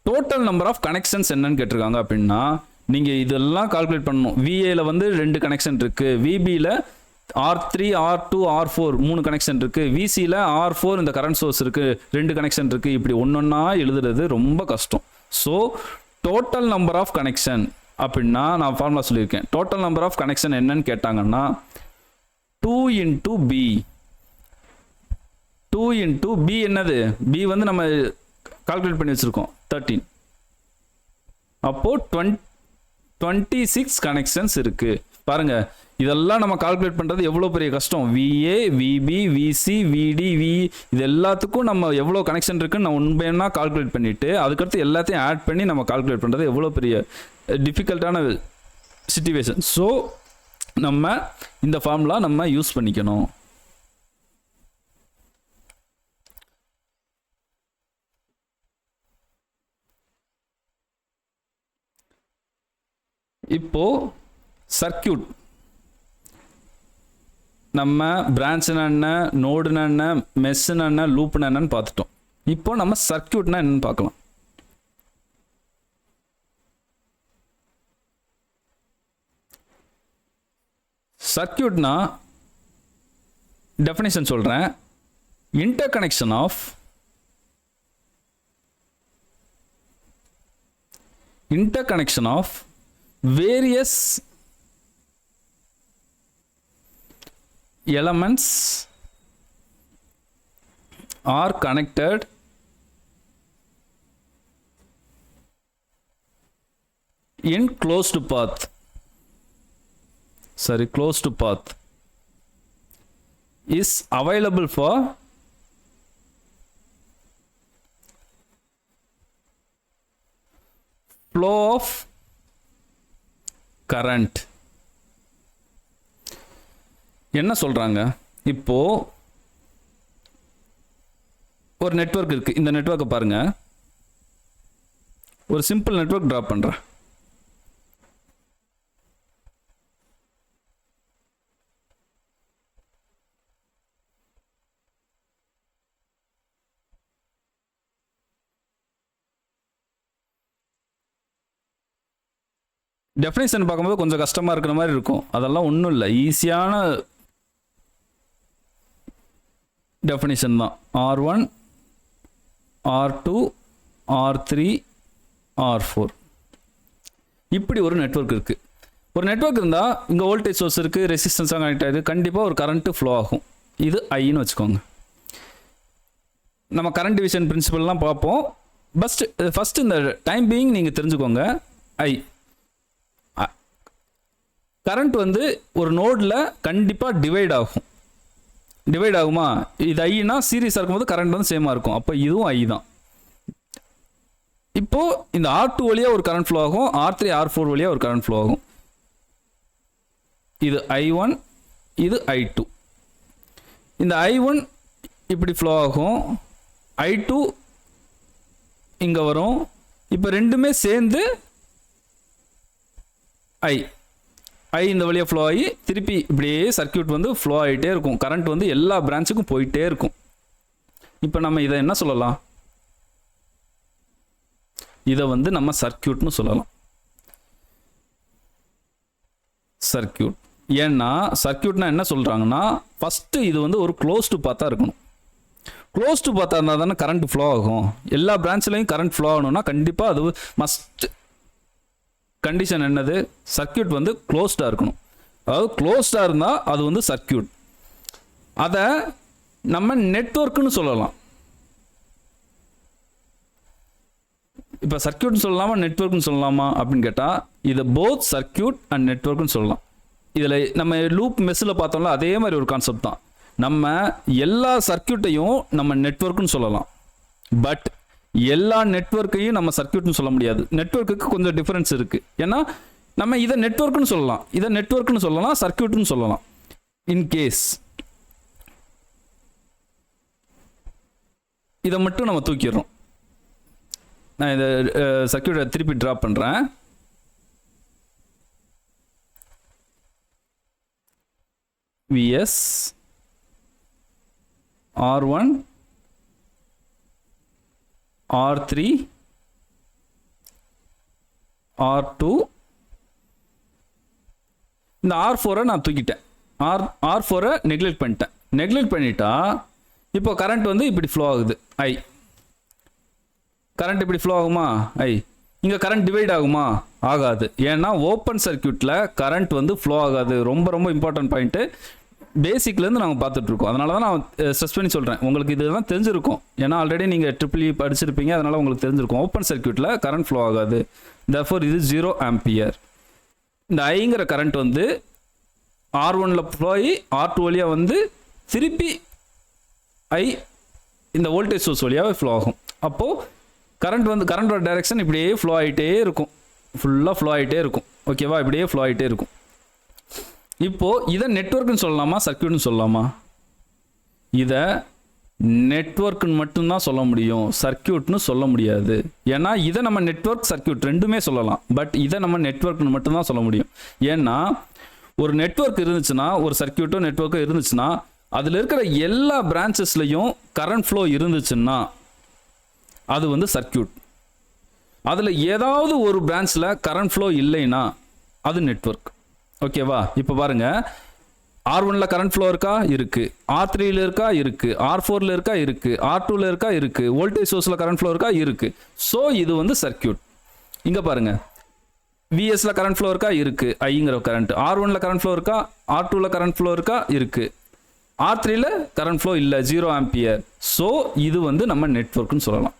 டோட்டல் நம்பர் ஆஃப் கனெக்ஷன்ஸ் என்னன்னு கேட்டிருக்காங்க அப்படின்னா, நீங்கள் இதெல்லாம் கால்குலேட் பண்ணணும். VAல வந்து 2 கனெக்ஷன் இருக்குது. VBல R3 R2 R4 3 கனெக்ஷன் இருக்குது. VCல R4 இந்த கரண்ட் சோர்ஸ் இருக்குது 2 கனெக்ஷன் இருக்குது. இப்படி ஒன்றொன்னா எழுதுறது ரொம்ப கஷ்டம். So total number of connection அப்படின்னா நான் ஃபார்முலா சொல்லியிருக்கேன். டோட்டல் நம்பர் ஆஃப் கனெக்ஷன் என்னன்னு கேட்டாங்கன்னா 2 into B. 2 into B என்னது? B வந்து நம்ம கால்குலேட் பண்ணி வச்சுருக்கோம் 13. அப்போது 26 கனெக்ஷன்ஸ் இருக்குது. பாருங்கள், இதெல்லாம் நம்ம கால்குலேட் பண்ணுறது எவ்வளோ பெரிய கஷ்டம். VA, VB, VC, VD, VE இது எல்லாத்துக்கும் நம்ம எவ்வளோ கனெக்ஷன் இருக்குன்னு நான் உண்மையான கால்குலேட் பண்ணிவிட்டு அதுக்கடுத்து எல்லாத்தையும் ஆட் பண்ணி நம்ம கால்குலேட் பண்ணுறது எவ்வளோ பெரிய டிஃபிகல்ட்டான சிச்சுவேஷன். ஸோ நம்ம இந்த ஃபார்முலா நம்ம யூஸ் பண்ணிக்கணும். இப்போ சர்க்கியூட் நம்ம பிரான்ச்னா என்ன, நோடுனா என்ன, மெஷ்னா என்ன, லூப்னா என்னன்னு பார்த்துட்டோம். இப்போ நம்ம சர்க்கியூட்னா என்னன்னு பார்க்கலாம். சர்க்கியூட்னா டெஃபினிஷன் சொல்கிறேன். Interconnection of various elements are connected in closed path is available for flow of current. என்ன சொல்றாங்க? இப்போ ஒரு நெட்வொர்க் இருக்கு. இந்த நெட்வொர்க்கை பாருங்க, ஒரு சிம்பிள் நெட்வொர்க் டிரா பண்றேன். டெஃபினேஷன் பார்க்கும்போது கொஞ்சம் கஷ்டமாக இருக்கிற மாதிரி இருக்கும். அதெல்லாம் ஒன்றும் இல்லை, ஈஸியான டெஃபினேஷன் தான். R1, R2, R3, R4 இப்படி ஒரு நெட்வொர்க் இருக்குது. ஒரு நெட்வொர்க் இருந்தால் இங்கே வோல்டேஜ் சோர்ஸ் இருக்குது, ரெசிஸ்டன்ஸாக கனெக்ட் ஆகிடுது, கண்டிப்பாக ஒரு கரண்ட்டு ஃப்ளோ ஆகும். இது ஐன்னு வச்சுக்கோங்க. நம்ம கரண்ட் டிவிஷன் பிரின்சிபல்லாம் பார்ப்போம். ஃபஸ்ட்டு இந்த டைம் பீயிங் நீங்கள் தெரிஞ்சுக்கோங்க. கரண்ட் வந்து ஒரு நோடில் கண்டிப்பாக டிவைட் ஆகுமா? இது ஐனா சீரியஸாக இருக்கும்போது கரண்ட் வந்து சேமாக இருக்கும். அப்போ இதுவும் ஐ தான். இப்போது இந்த R2 வழியாக ஒரு கரண்ட் ஃப்ளோ ஆகும், R3, R4 வழியாக ஒரு கரண்ட் ஃப்ளோ ஆகும். இது I1, இது I2. இந்த I1 இப்படி ஃப்ளோ ஆகும், I2 இங்கே வரும். இப்போ ரெண்டுமே சேர்ந்து ஐ இந்த வழியாக ஃப்ளோ ஆகி திருப்பி இப்படியே சர்க்கியூட் வந்து ஃப்ளோ ஆகிட்டே இருக்கும். கரண்ட் வந்து எல்லா பிரான்ச்சுக்கும் போயிட்டே இருக்கும். இப்போ நம்ம இதை என்ன சொல்லலாம்? இதை வந்து நம்ம சர்க்கியூட்னு சொல்லலாம். சர்க்கியூட். ஏன்னா சர்க்கியூட்னா என்ன சொல்கிறாங்கன்னா, ஃபஸ்ட்டு இது வந்து ஒரு க்ளோஸ்டு பாத்தாக இருக்கணும். க்ளோஸ்டு பாத்தாக இருந்தால் தானே கரண்ட் ஃப்ளோ ஆகும். எல்லா பிரான்ச்லையும் கரண்ட் ஃப்ளோ ஆகணும்னா கண்டிப்பாக அது மஸ்ட் கண்டிஷன் என்னது? சர்க்கியூட் வந்து க்ளோஸ்டாக இருக்கணும். அதாவது க்ளோஸ்டாக இருந்தால் அது வந்து சர்க்கியூட். அதை நம்ம நெட்வொர்க்குன்னு சொல்லலாம். இப்போ சர்க்கியூட்னு சொல்லலாமா நெட்வொர்க்னு சொல்லலாமா அப்படின்னு கேட்டால் இதை போத் சர்க்கியூட் அண்ட் நெட்வொர்க்னு சொல்லலாம். இதில் நம்ம லூப் மெஸ்ஸில் பார்த்தோம்ல அதே மாதிரி ஒரு கான்செப்ட் தான். நம்ம எல்லா சர்க்கியூட்டையும் நம்ம நெட்வொர்க்னு சொல்லலாம். பட் எல்லா நெட்வொர்க்கையும் நம்ம சர்க்கியூட்னு சொல்ல முடியாது. நெட்வொர்க்குக்கு கொஞ்சம் டிஃபரன்ஸ் இருக்குது. ஏன்னா நம்ம இதை நெட்வொர்க்னு சொல்லலாம், இதை நெட்வொர்க்னு சொல்லலாம், சர்க்கியூட்னு சொல்லலாம். இன்கேஸ் இதை மட்டும் நம்ம தூக்கிடுறோம். நான் இதை சர்க்கியூட்டை திருப்பி ட்ரா பண்ணுறேன். VS R1 R3 R2 இந்த R4 நான் தூக்கிட்டேன். R4 நெக்லெக்ட் பண்ணிட்டேன். நெக்லெக்ட் பண்ணிட்டா இப்போ கரண்ட் வந்து இப்படி ஃப்ளோ ஆகுது. கரண்ட் இப்படி ஃப்ளோ ஆகுமா? இங்கே கரண்ட் டிவைட் ஆகுமா? ஆகாது. ஏன்னா ஓப்பன் சர்க்கியூட்டில் கரண்ட் வந்து ஃப்ளோ ஆகாது. ரொம்ப ரொம்ப இம்பார்ட்டன்ட் பாயிண்ட்டு. பேசிக்லேருந்து நாங்கள் பார்த்துட்ருக்கோம். அதனால தான் நான் ஸ்ட்ரெஸ் பண்ணி சொல்கிறேன். உங்களுக்கு இதுதான் தெரிஞ்சிருக்கும். ஏன்னா ஆல்ரெடி நீங்கள் ட்ரிபிள் படிச்சிருப்பீங்க. அதனால் உங்களுக்கு தெரிஞ்சிருக்கும். ஓப்பன் சர்க்கியூட்டில் கரண்ட் ஃப்ளோ ஆகாது. தேர்ஃபோர் இது 0 ஆம்பியர். இந்த ஐங்கிற கரண்ட் வந்து R1ல் ஃப்ளோ ஆகி R2 வழியாக வந்து திருப்பி ஐ இந்த வோல்டேஜ் சோர்ஸ் வழியாக ஃப்ளோ ஆகும். அப்போது கரண்டோட டைரெக்ஷன் இப்படியே ஃப்ளோ ஆகிட்டே இருக்கும். ஃபுல்லாக ஃப்ளோ ஆகிட்டே இருக்கும். ஓகேவா? இப்படியே ஃப்ளோ ஆகிட்டே இருக்கும். இப்போது இதை நெட்வொர்க்குன்னு சொல்லலாமா, சர்க்கியூட்னு சொல்லலாமா? இதை நெட்வொர்க்குன்னு மட்டும்தான் சொல்ல முடியும், சர்க்கியூட்னு சொல்ல முடியாது. ஏன்னா இதை நம்ம நெட்வொர்க் சர்க்கியூட் ரெண்டுமே சொல்லலாம். பட் இதை நம்ம நெட்வொர்க்னு மட்டும்தான் சொல்ல முடியும். ஏன்னா ஒரு நெட்வொர்க் இருந்துச்சுன்னா, ஒரு சர்க்கியூட்டோ நெட்வொர்க்கோ இருந்துச்சுன்னா, அதில் இருக்கிற எல்லா பிரான்ச்சஸ்லையும் கரண்ட் ஃப்ளோ இருந்துச்சுன்னா அது வந்து சர்க்கியூட். அதில் ஏதாவது ஒரு பிரான்ச்சில் கரண்ட் ஃப்ளோ இல்லைன்னா அது நெட்வொர்க். ஓகேவா? இப்போ பாருங்கள், R1ல் கரண்ட் ஃப்ளோ இருக்கா? இருக்குது. R3ல் இருக்கா? இருக்குது. R4ல் இருக்கா? இருக்குது. R2ல் இருக்கா? இருக்குது. வோல்டேஜ் சோர்ஸில் கரண்ட் ஃப்ளோ இருக்கா? இருக்குது. ஸோ இது வந்து சர்க்கியூட். இங்கே பாருங்கள், VSல கரண்ட் ஃப்ளோ இருக்கா? இருக்குது. ஐங்கிற கரண்ட். R1ல் கரண்ட் ஃப்ளோ இருக்கா? R2ல் கரண்ட் ஃப்ளோ இருக்கா? இருக்குது. R3ல் கரண்ட் ஃப்ளோ இல்லை, 0 ஆம்பியர். ஸோ இது வந்து நம்ம நெட்வொர்க்னு சொல்லலாம்.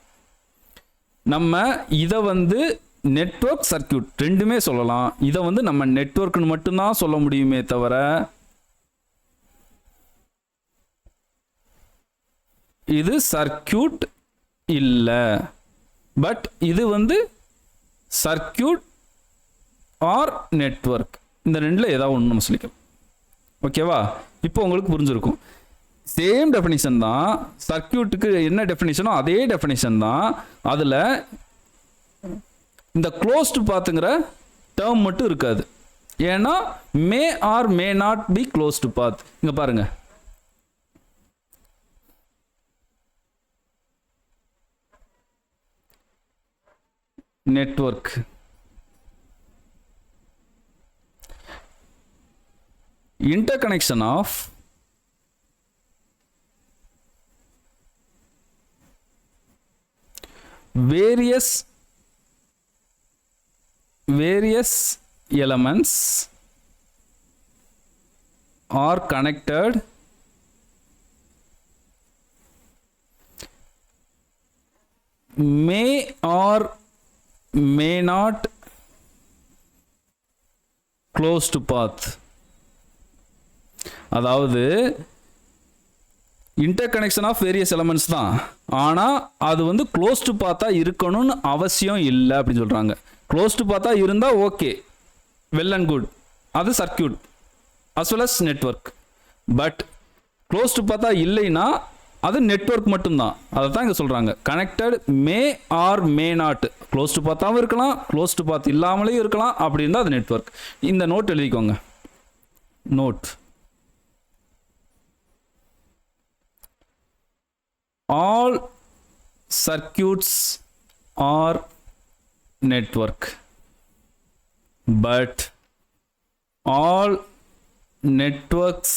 நம்ம இதை வந்து நெட்வொர்க் சர்க்கியூட் ரெண்டுமே சொல்லலாம். இதை வந்து நம்ம நெட்வொர்க்னு மட்டும்தான் சொல்ல முடியுமே தவிர இது சர்க்கியூட் இல்லை. பட் இது வந்து சர்க்கியூட் ஆர் நெட்வொர்க், இந்த ரெண்டில் ஏதாவது ஒன்று நம்ம சொல்லிக்கலாம். ஓகேவா? இப்போ உங்களுக்கு புரிஞ்சிருக்கும். சேம் டெஃபினிஷன் தான். சர்க்கியூட்டுக்கு என்ன டெஃபினிஷனோ அதே டெஃபினிஷன் தான். அதில் இந்த க்ளோஸ்டு பாத்துங்கிற டேர்ம் மட்டும் இருக்காது. ஏன்னா may or may not be closed path. இங்கே பாருங்க, network interconnection of various elements are connected may or may not closed path. அதாவது இன்டர்கனெக்ஷன் ஆஃப் வேரியஸ் எலமெண்ட்ஸ் தான். ஆனால் அது வந்து க்ளோஸ்டு பார்த்தா இருக்கணும்னு அவசியம் இல்லை அப்படின்னு சொல்கிறாங்க. க்ளோஸ்டு பார்த்தா இருந்தால் ஓகே, வெல் அண்ட் குட், அது circuit as well as network. But closed பார்த்தா இல்லைன்னா அது நெட்வொர்க் மட்டும்தான். அதை தான் இங்கே சொல்கிறாங்க. Connected may or may not, closed பார்த்தாவும் இருக்கலாம், க்ளோஸ்டு பார்த்து இல்லாமலேயும் இருக்கலாம். அப்படி இருந்தால் அது நெட்வொர்க். இந்த நோட் எழுதிக்கோங்க. Note: all circuits are network, but all networks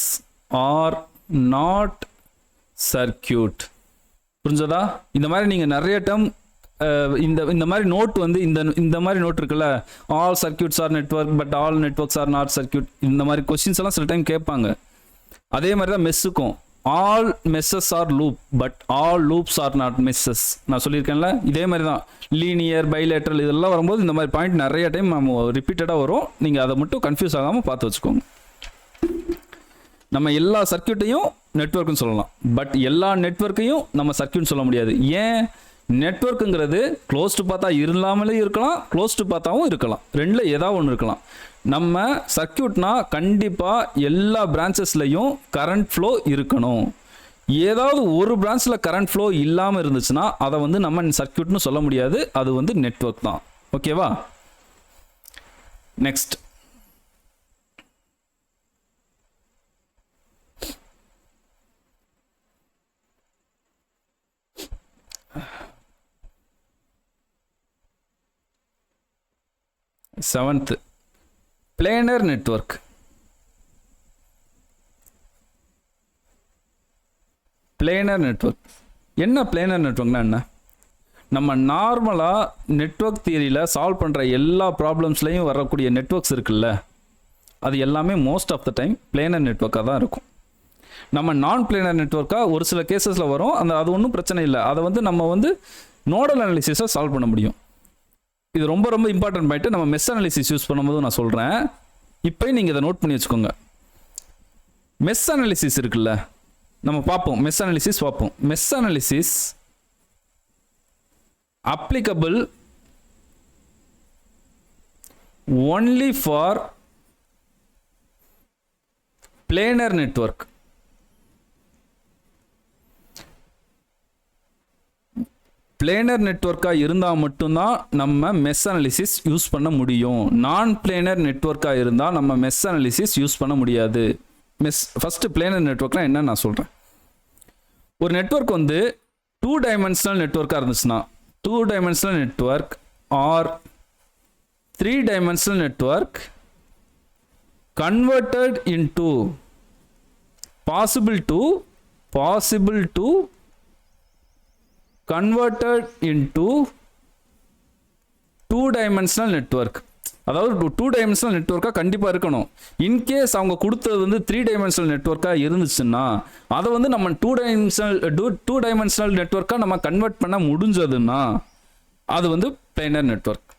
are not circuit. புரிஞ்சதா? இந்த மாதிரி நீங்கள் நிறைய டேர்ம் இந்த மாதிரி நோட் வந்து இந்த மாதிரி நோட் இருக்குல்ல, all circuits are network but all networks are not circuit, இந்த மாதிரி கொஸ்டின்ஸ் எல்லாம் சில டைம் கேட்பாங்க. அதே மாதிரி தான் மெஸ்ஸுக்கும், all meshes are loop but all loops are not meshes. நான் சொல்லியிருக்கேன்ல, இதே மாதிரி தான் லீனியர், பைலேட்ரல் இதெல்லாம் வரும்போது இந்த மாதிரி பாயிண்ட் நிறைய டைம் நம்ம ரிப்பீட்டடாக வரும். நீங்கள் அதை மட்டும் கன்ஃபியூஸ் ஆகாமல் பார்த்து வச்சுக்கோங்க. நம்ம எல்லா சர்க்கியூட்டையும் நெட்வொர்க்குன்னு சொல்லலாம், பட் எல்லா நெட்வொர்க்கையும் நம்ம சர்க்கியூட்னு சொல்ல முடியாது. ஏன்? நெட்வொர்க்குங்கிறது க்ளோஸ்டு பார்த்தா இல்லாமலே இருக்கலாம், க்ளோஸ்டு பார்த்தாவும் இருக்கலாம், ரெண்டில் ஏதாவது ஒன்று இருக்கலாம். நம்ம சர்க்கியூட்னா கண்டிப்பாக எல்லா பிரான்ச்சஸ்லையும் கரண்ட் ஃப்ளோ இருக்கணும். ஏதாவது ஒரு பிரான்ச்சில் கரண்ட் ஃப்ளோ இல்லாமல் இருந்துச்சுன்னா அதை வந்து நம்ம சர்க்கியூட்னு சொல்ல முடியாது, அது வந்து நெட்வொர்க் தான். ஓகேவா? Next, seventh, planar network. Planar network என்ன? பிளேனர் நெட்வொர்க்னா என்ன? நம்ம நார்மலாக நெட்வொர்க் தியரியில் சால்வ் பண்ணுற எல்லா ப்ராப்ளம்ஸ்லையும் வரக்கூடிய நெட்வொர்க்ஸ் இருக்குல்ல, அது எல்லாமே மோஸ்ட் ஆஃப் த டைம் பிளேனர் நெட்வொர்க்காக தான் இருக்கும். நம்ம நான் பிளேனர் நெட்வொர்க்காக ஒரு சில கேசஸில் வரும், அது ஒன்றும் பிரச்சனை இல்லை. அதை வந்து நம்ம வந்து நோடல் அனாலிசிஸை சால்வ் பண்ண முடியும். இது ரொம்ப ரொம்ப இம்பார்ட்டன்ட் பாயிண்ட். நம்ம மெஷ் அனாலிசிஸ் யூஸ் பண்ணும்போது நான் சொல்கிறேன், இப்போயும் நீங்கள் இதை நோட் பண்ணி வச்சுக்கோங்க. மெஷ் அனாலிசிஸ் இருக்குல்ல, நம்ம பார்ப்போம். மெஷ் அனாலிசிஸ் பார்ப்போம். Mesh analysis applicable only for planar network. பிளேனர் நெட்வொர்க்காக இருந்தால் மட்டும்தான் நம்ம மெஷ் அனாலிசிஸ் யூஸ் பண்ண முடியும். நான் பிளேனர் நெட்வொர்க்காக இருந்தால் நம்ம மெஷ் அனாலிசிஸ் யூஸ் பண்ண முடியாது. ஃபஸ்ட்டு பிளேனர் நெட்வொர்க்லாம் என்ன நான் சொல்கிறேன். ஒரு நெட்வொர்க் வந்து 2 டைமென்ஷனல் நெட்வொர்க்காக இருந்துச்சுன்னா, 2 dimensional network or 3 dimensional network converted into possible to converted into 2 dimensional network. அதாவது 2 dimensional நெட்வொர்க்காக கண்டிப்பாக இருக்கணும். இன்கேஸ் அவங்க கொடுத்தது வந்து 3 dimensional நெட்வொர்க்காக இருந்துச்சுன்னா அதை வந்து நம்ம 2 dimensional நெட்வொர்க்காக நம்ம கன்வெர்ட் பண்ண முடிஞ்சதுன்னா அது வந்து planar network.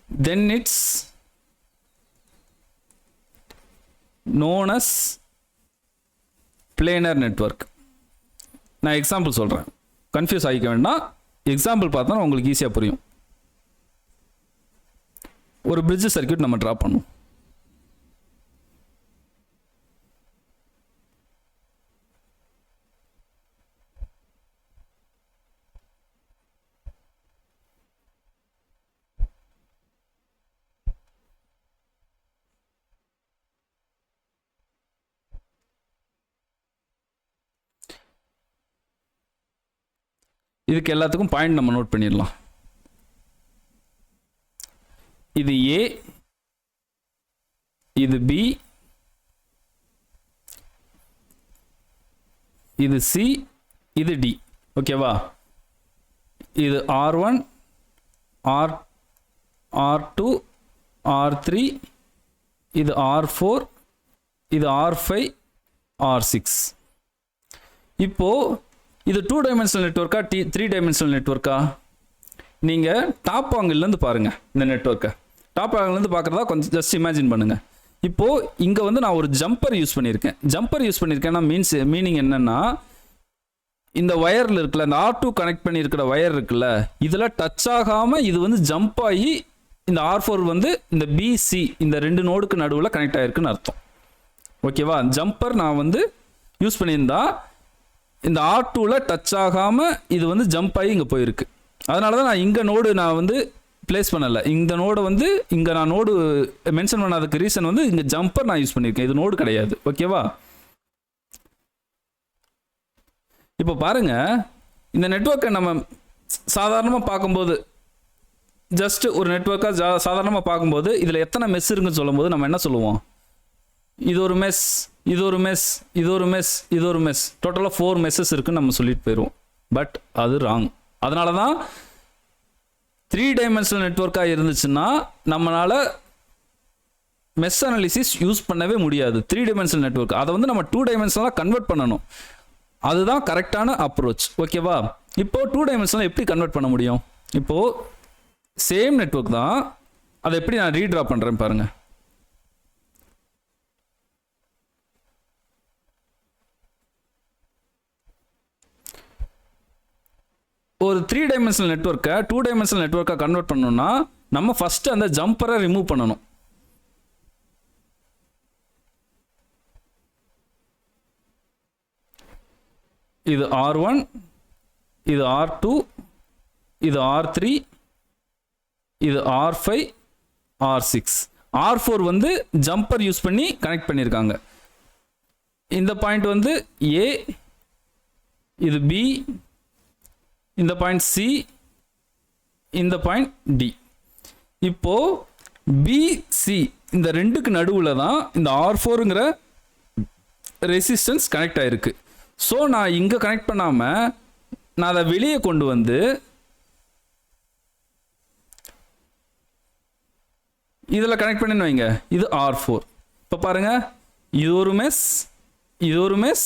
Then it's known as planar network. நான் எக்ஸாம்பிள் சொல்கிறேன், கன்ஃபியூஸ் ஆகிக்க வேண்டாம். எக்ஸாம்பிள் பார்த்தா உங்களுக்கு ஈஸியாக புரியும். ஒரு பிரிட்ஜ் சர்க்யூட் நம்ம ட்ரா பண்ணுவோம். இதுக்கு எல்லாத்துக்கும் பாயிண்ட் நம்ம நோட் பண்ணிடலாம். இது ஏ, இது பி, இது சி, இது டி. ஓகேவா? இது R1, R2, R3, இது R4, இது R5, R6. இப்போ இது 2 டைமென்ஷனல் நெட்வொர்க்கா 3 டைமென்ஷனல் நெட்வொர்க்கா? நீங்கள் டாப் ஆங்கிள்லேருந்து பாருங்கள். இந்த நெட்வொர்க்கை டாப் ஆங்கிள்லேருந்து பார்க்குறதா கொஞ்சம் ஜஸ்ட் இமேஜின் பண்ணுங்கள். இப்போது இங்கே வந்து நான் ஒரு ஜம்பர் யூஸ் பண்ணியிருக்கேன்னா மீனிங் என்னென்னா, இந்த வயரில் இருக்குல்ல, இந்த R2 கனெக்ட் பண்ணியிருக்கிற வயர் இருக்குல்ல, இதில் டச் ஆகாமல் இது வந்து ஜம்ப் ஆகி இந்த R4 வந்து இந்த BC இந்த 2 நோடுக்கு நடுவில் கனெக்ட் ஆகிருக்குன்னு அர்த்தம். ஓகேவா? ஜம்பர் நான் வந்து யூஸ் பண்ணியிருந்தா இந்த R2வில் டச் ஆகாமல் இது வந்து ஜம்ப் ஆகி இங்கே போயிருக்கு. அதனால தான் நான் இங்கே நோடு நான் வந்து பிளேஸ் பண்ணலை. இந்த நோடை வந்து இங்கே நான் நோடு மென்ஷன் பண்ணாததுக்கு ரீசன் வந்து இங்கே ஜம்பர் நான் யூஸ் பண்ணியிருக்கேன், இது நோடு கிடையாது. ஓகேவா? இப்போ பாருங்கள், இந்த நெட்வொர்க்கை நம்ம சாதாரணமாக பார்க்கும்போது, ஜஸ்ட் ஒரு நெட்வொர்க்காக சாதாரணமாக பார்க்கும்போது இதில் எத்தனை மெஸ் இருக்குன்னு சொல்லும்போது நம்ம என்ன சொல்லுவோம்? இது ஒரு மெஸ், இது ஒரு மெஸ், இது ஒரு மெஸ், இது ஒரு மெஸ், டோட்டலாக 4 மெஸ்ஸஸ் இருக்குன்னு நம்ம சொல்லிட்டு போயிடுவோம். பட் அது ராங். அதனால தான் 3 டைமென்ஷனல் நெட்வொர்க்காக இருந்துச்சுன்னா நம்மளால் மெஷ் அனாலிசிஸ் யூஸ் பண்ணவே முடியாது. 3 டைமென்ஷனல் நெட்வொர்க் அதை வந்து நம்ம 2 டைமென்ஷனலாக கன்வெர்ட் பண்ணணும். அதுதான் கரெக்டான அப்ரோச். ஓகேவா? இப்போது 2 டைமென்ஷனலாக எப்படி கன்வெர்ட் பண்ண முடியும்? இப்போது சேம் நெட்வொர்க் தான், அதை எப்படி நான் ரீட்ரா பண்ணுறேன் பாருங்கள். ஒரு 3 டைமென்ஷனல் நெட்வொர்க்கை 2 டைமென்ஷனல் நெட்வொர்க்காக கன்வெர்ட் பண்ணணும்னா நம்ம ஃபஸ்ட்டு அந்த ஜம்பரை ரிமூவ் பண்ணணும். இது R1, இது R2, இது R3, இது R5, R6. R4 வந்து ஜம்பர் யூஸ் பண்ணி கனெக்ட் பண்ணியிருக்காங்க. இந்த பாயிண்ட் வந்து A, இது B, இந்த பாயிண்ட் C, இந்த பாயிண்ட் D. இப்போ BC இந்த ரெண்டுக்கு நடுவில் தான் இந்த R4ங்கிற ரெசிஸ்டன்ஸ் கனெக்ட் ஆயிருக்கு. ஸோ நான் இங்கே கனெக்ட் பண்ணாமல் நான் அதை வெளியே கொண்டு வந்து இதில் கனெக்ட் பண்ணின்னு வைங்க, இது R4. இப்போ பாருங்கள், இது ஒரு மெஸ், இது ஒரு மெஸ்,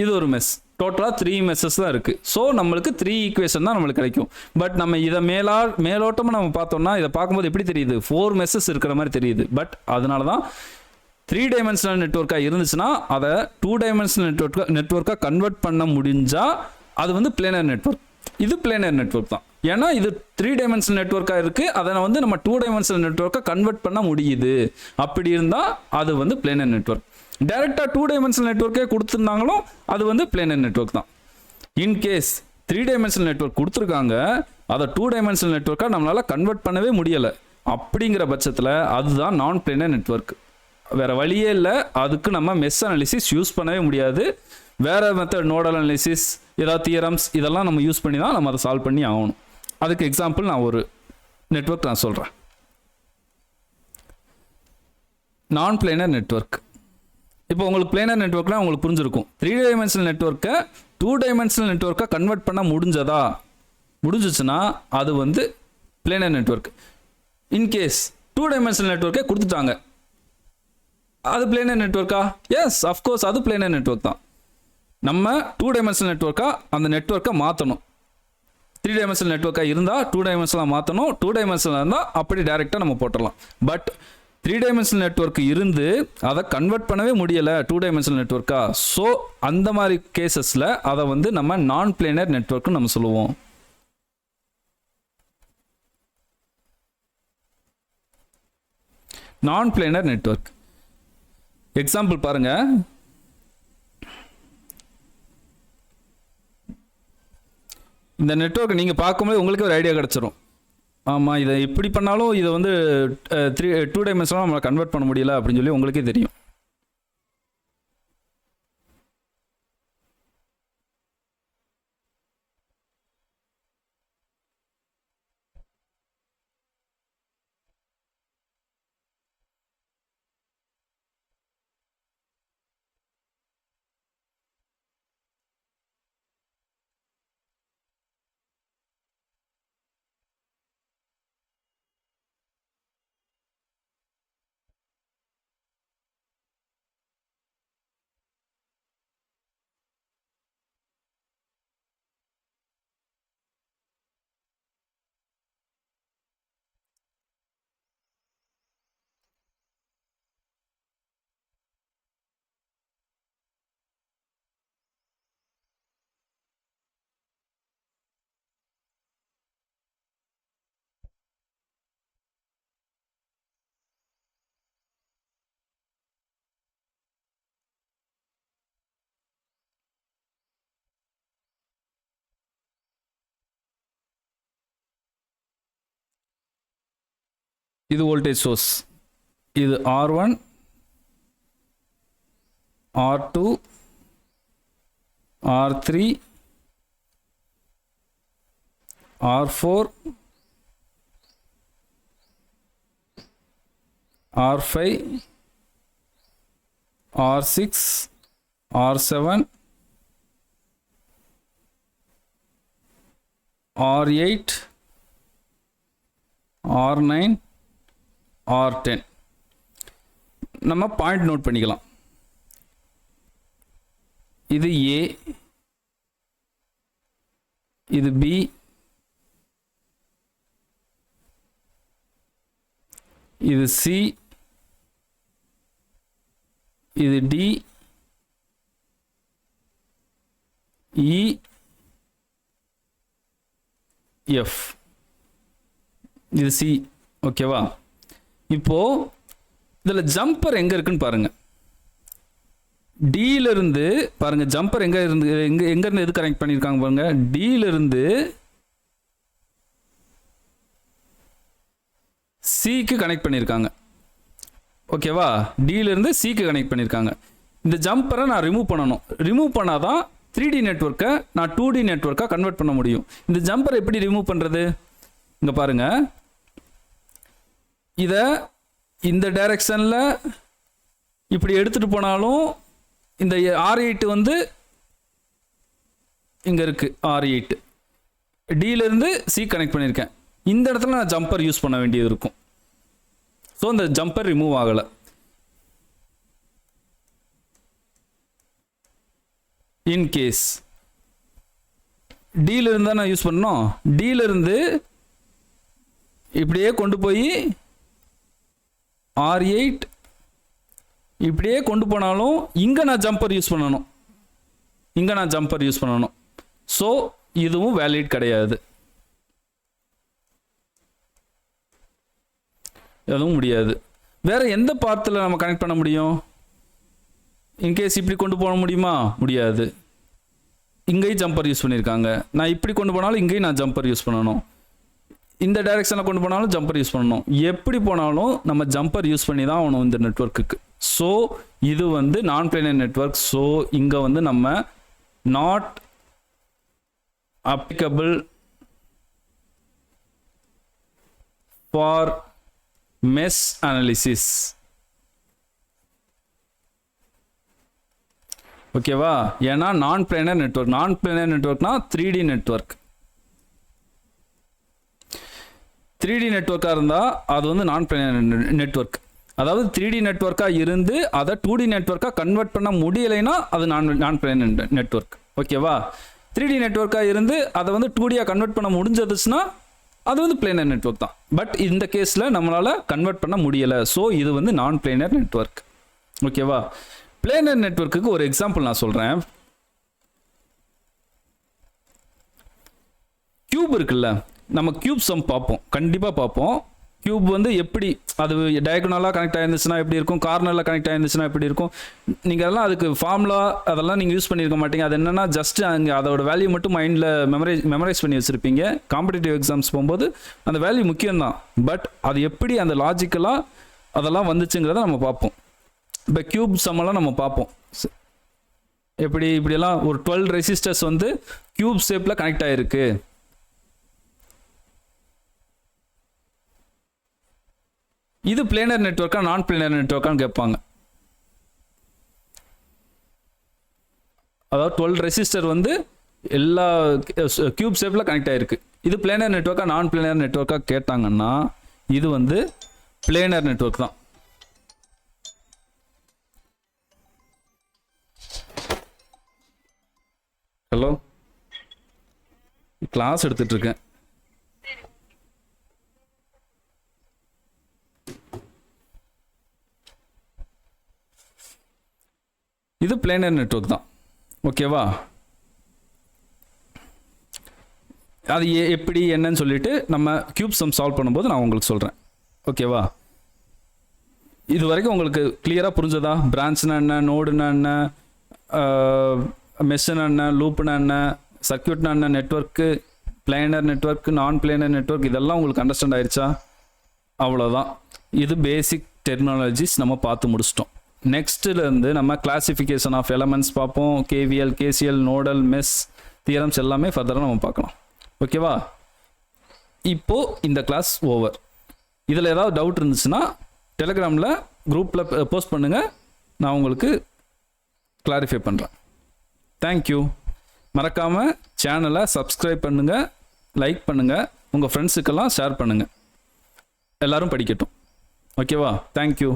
இது ஒரு மெஸ், டோட்டலாக 3 மெஸ்ஸஸ் தான் இருக்குது. ஸோ நம்மளுக்கு 3 ஈக்குவேஷன் தான் நம்மளுக்கு கிடைக்கும். பட் நம்ம இதை மேலோட்டமாக நம்ம பார்த்தோம்னா இதை பார்க்கும்போது எப்படி தெரியுது, 4 மெஸ்ஸஸ் இருக்கிற மாதிரி தெரியுது. பட் அதனால தான் 3 டைமென்ஷனல் நெட்வொர்க்காக இருந்துச்சுன்னா அதை 2 டைமென்ஷனல் நெட்வொர்க்காக கன்வெர்ட் பண்ண முடிஞ்சால் அது வந்து பிளேனர் நெட்வொர்க். இது பிளேனர் நெட்வொர்க் தான். ஏன்னா இது 3 டைமென்ஷனல் நெட்வொர்க்காக இருக்குது, அதை வந்து நம்ம 2 டைமென்ஷனல் நெட்வொர்க்காக கன்வெர்ட் பண்ண முடியுது. அப்படி இருந்தால் அது வந்து பிளேனர் நெட்வொர்க். டைரெக்டாக 2 டைமென்ஷனல் நெட்வொர்க்கே கொடுத்துருந்தாங்களும் அது வந்து பிளேனர் நெட்வொர்க் தான். இன்கேஸ் 3 டைமென்ஷனல் நெட்வொர்க் கொடுத்துருக்காங்க, அதை 2 டைமென்ஷனல் நெட்வொர்க்காக நம்மளால் கன்வெர்ட் பண்ணவே முடியலை. அப்படிங்கிற பட்சத்தில் அதுதான் நான் பிளேனர் நெட்வொர்க். வேறு வழியே இல்லை, அதுக்கு நம்ம மெஷ் அனாலிசிஸ் யூஸ் பண்ணவே முடியாது. வேறு மெத்தட் நோடல் அனாலிசிஸ், ஏதாவது தியரம்ஸ், இதெல்லாம் நம்ம யூஸ் பண்ணி தான் நம்ம அதை சால்வ் பண்ணி ஆகணும். அதுக்கு எக்ஸாம்பிள் நான் ஒரு நெட்வொர்க் நான் சொல்கிறேன். நான் பிளேனர் நெட்வொர்க். இப்போ உங்களுக்கு பிளேனர் நெட்வொர்க்னால் உங்களுக்கு புரிஞ்சிருக்கும். 3 டைமென்ஷனல் நெட்வொர்க்கை 2 டைமென்ஷனல் நெட்வொர்க்காக கன்வெர்ட் பண்ண முடிஞ்சிச்சுன்னா அது வந்து பிளேனர் நெட்வொர்க். இன்கேஸ் 2 டைமென்ஷனல் நெட்வொர்க்கே கொடுத்துட்டாங்க, அது பிளேனர் நெட்வொர்க்கா? எஸ், அஃப்கோர்ஸ் அது பிளேனர் நெட்வொர்க் தான். நம்ம 2 டைமென்ஷனல் நெட்வொர்க்காக அந்த நெட்வொர்க்கை மாற்றணும். 3 டைமென்ஷனல் நெட்வொர்க்காக இருந்தால் 2 டைமென்ஷனலாக மாற்றணும். 2 டைமென்ஷனலாக இருந்தால் அப்படி டைரெக்டாக நம்ம போட்டுடலாம். பட் 3 டைமென்ஷனல் நெட்வொர்க் இருந்து அதை கன்வெர்ட் பண்ணவே முடியலை 2 டைமென்ஷனல் நெட்வொர்க்காக. ஸோ அந்த மாதிரி கேசஸில் அதை வந்து நம்ம நான் பிளேனர் நெட்வொர்க்னு நம்ம சொல்லுவோம். நான் பிளேனர் நெட்வொர்க் எக்ஸாம்பிள் பாருங்க. இந்த நெட்வொர்க் நீங்கள் பார்க்கும்போது உங்களுக்கு ஒரு ஐடியா கிடச்சிரும். ஆமாம், இதை எப்படி பண்ணாலும் இதை வந்து 2 டைமென்ஷனாக நம்மளை கன்வெர்ட் பண்ண முடியல அப்படின்னு சொல்லி உங்களுக்கே தெரியும். இது வோல்டேஜ் சோர்ஸ், இது R1, R2, R3, R4, R5, R6, R7, R8, R9, R10. நம்ம பாயிண்ட் நோட் பண்ணிக்கலாம். இது A, இது B, இது C, இது D, E, F, இது C. ஓகேவா? இப்போ இதில் ஜம்பர் எங்கே இருக்குன்னு பாருங்க. டியிலிருந்து பாருங்க, ஜம்பர் எங்கே இருந்து எங்கேருந்து எது கனெக்ட் பண்ணியிருக்காங்க பாருங்க. டியிலிருந்து சிக்கு கனெக்ட் பண்ணியிருக்காங்க. ஓகேவா? டியிலிருந்து சிக்கு கனெக்ட் பண்ணியிருக்காங்க. இந்த ஜம்பரை நான் ரிமூவ் பண்ணணும். ரிமூவ் பண்ணாதான் 3D நெட்வொர்க்கை நான் 2D நெட்வொர்க்காக கன்வெர்ட் பண்ண முடியும். இந்த ஜம்பரை எப்படி ரிமூவ் பண்ணுறது? இங்கே பாருங்க, இதை இந்த டைரக்ஷனில் இப்படி எடுத்துகிட்டு போனாலும் இந்த R8 வந்து இங்கே இருக்குது R8, டியிலேருந்து சி கனெக்ட் பண்ணியிருக்கேன். இந்த இடத்துல நான் ஜம்பர் யூஸ் பண்ண வேண்டியது இருக்கும். ஸோ இந்த ஜம்பர் ரிமூவ் ஆகலை. இன்கேஸ் டியிலிருந்து தான் நான் யூஸ் பண்ணோம், டியிலிருந்து இப்படியே கொண்டு போய் R8 இப்படியே கொண்டு போனாலும் இங்கே நான் ஜம்பர் யூஸ் பண்ணணும். ஸோ இதுவும் வேலிட் கிடையாது, எதுவும் முடியாது. வேற எந்த பாத்தில் நம்ம கனெக்ட் பண்ண முடியும்? இன்கேஸ் இப்படி கொண்டு போக முடியுமா? முடியாது. இங்கேயும் ஜம்பர் யூஸ் பண்ணியிருக்காங்க. நான் இப்படி கொண்டு போனாலும் இங்கேயும் நான் ஜம்பர் யூஸ் பண்ணணும். இந்த டைரெக்ஷனில் கொண்டு போனாலும் ஜம்பர் யூஸ் பண்ணணும். எப்படி போனாலும் நம்ம ஜம்பர் யூஸ் பண்ணி தான் ஆகணும் இந்த நெட்வொர்க்குக்கு. ஸோ இது வந்து நான் பிளானர் நெட்வொர்க். ஸோ இங்கே வந்து நம்ம not applicable for mesh analysis. ஓகேவா? ஏன்னா நான் பிளானர் நெட்வொர்க்னா 3D நெட்வொர்க். 3D நெட்வொர்க்காக இருந்தால் அது வந்து நான் பிளானர் நெட்வொர்க். அதாவது 3D நெட்வொர்க்காக இருந்து அதை 2D நெட்வொர்க்காக கன்வெர்ட் பண்ண முடியலைன்னா அது நான் பிளானர் நெட்வொர்க். ஓகேவா? 3D நெட்வொர்க்காக இருந்து அதை வந்து 2Dயாக கன்வெர்ட் பண்ண முடிஞ்சதுச்சுன்னா அது வந்து பிளானர் நெட்வொர்க் தான். பட் இந்த கேஸில் நம்மளால் கன்வெர்ட் பண்ண முடியலை. ஸோ இது வந்து நான் பிளானர் நெட்வொர்க். ஓகேவா? பிளானர் நெட்வொர்க்குக்கு ஒரு எக்ஸாம்பிள் நான் சொல்கிறேன். கியூப் இருக்குல்ல, நம்ம கியூப் சம் பார்ப்போம், கண்டிப்பாக பார்ப்போம். கியூப் வந்து எப்படி அது டயகனலாக கனெக்ட் ஆகிருந்துச்சுன்னா எப்படி இருக்கும், கார்னரில் கனெக்ட் ஆகிருந்துச்சுன்னா எப்படி இருக்கும். நீங்கள் அதெல்லாம் அதுக்கு ஃபார்முலா அதெல்லாம் நீங்கள் யூஸ் பண்ணியிருக்க மாட்டீங்க. அது என்னென்னா ஜஸ்ட் அங்கே அதோட வேல்யூ மட்டும் மைண்டில் மெமரைஸ் பண்ணி வச்சுருப்பீங்க. காம்படிட்டிவ் எக்ஸாம்ஸ் போகும்போது அந்த வேல்யூ முக்கியம்தான். பட் அது எப்படி அந்த லாஜிக்கலாக அதெல்லாம் வந்துச்சுங்கிறத நம்ம பார்ப்போம். இப்போ கியூப் சம்மெல்லாம் நம்ம பார்ப்போம். இப்படியெல்லாம் ஒரு 12 ரெசிஸ்டர்ஸ் வந்து கியூப் ஷேப்பில் கனெக்ட் ஆகிருக்கு. இது பிளானர் நெட்வொர்க்கா நான் பிளானர் நெட்வொர்க்கான்னு கேட்பாங்க. அதாவது 12 ரெசிஸ்டர் வந்து எல்லா கியூப் ஷேப்பில் கனெக்ட் ஆகிருக்கு. இது பிளானர் நெட்வொர்க்கா நான் பிளானர் நெட்வொர்க்காக கேட்டாங்கன்னா இது வந்து பிளானர் நெட்வொர்க் தான். ஹலோ, கிளாஸ் எடுத்துட்டு இருக்கேன். இது பிளானர் நெட்வொர்க் தான். ஓகேவா? அது எப்படி என்னன்னு சொல்லிட்டு நம்ம கியூப் சம் சால்வ் பண்ணும்போது நான் உங்களுக்கு சொல்கிறேன். ஓகேவா? இது வரைக்கும் உங்களுக்கு கிளியராக புரிஞ்சதா? பிரான்ச்னா என்ன, நோடுனா என்ன, மெஷ்னா என்ன, லூப்னா என்ன, சர்க்யூட்னா என்ன, நெட்வொர்க்கு, பிளானர் நெட்வொர்க், நான் பிளானர் நெட்வொர்க், இதெல்லாம் உங்களுக்கு அண்டர்ஸ்டாண்ட் ஆயிடுச்சா? அவ்வளோதான். இது பேசிக் டெர்மினாலஜிஸ் நம்ம பார்த்து முடிச்சிட்டோம். நெக்ஸ்ட்லேருந்து நம்ம கிளாசிஃபிகேஷன் ஆஃப் எலமெண்ட்ஸ் பார்ப்போம். KVL, KCl, nodal, mesh theorems எல்லாமே ஃபர்தராக நம்ம பார்க்கலாம். ஓகேவா? இப்போது இந்த கிளாஸ் ஓவர். இதில் ஏதாவது டவுட் இருந்துச்சுன்னா டெலிகிராமில் குரூப்பில் போஸ்ட் பண்ணுங்கள், நான் உங்களுக்கு கிளாரிஃபை பண்ணுறேன். தேங்க்யூ. மறக்காமல் சேனலை சப்ஸ்கிரைப் பண்ணுங்கள், லைக் பண்ணுங்கள், உங்கள் ஃப்ரெண்ட்ஸுக்கெல்லாம் ஷேர் பண்ணுங்கள். எல்லோரும் படிக்கட்டும். ஓகேவா? தேங்க்யூ.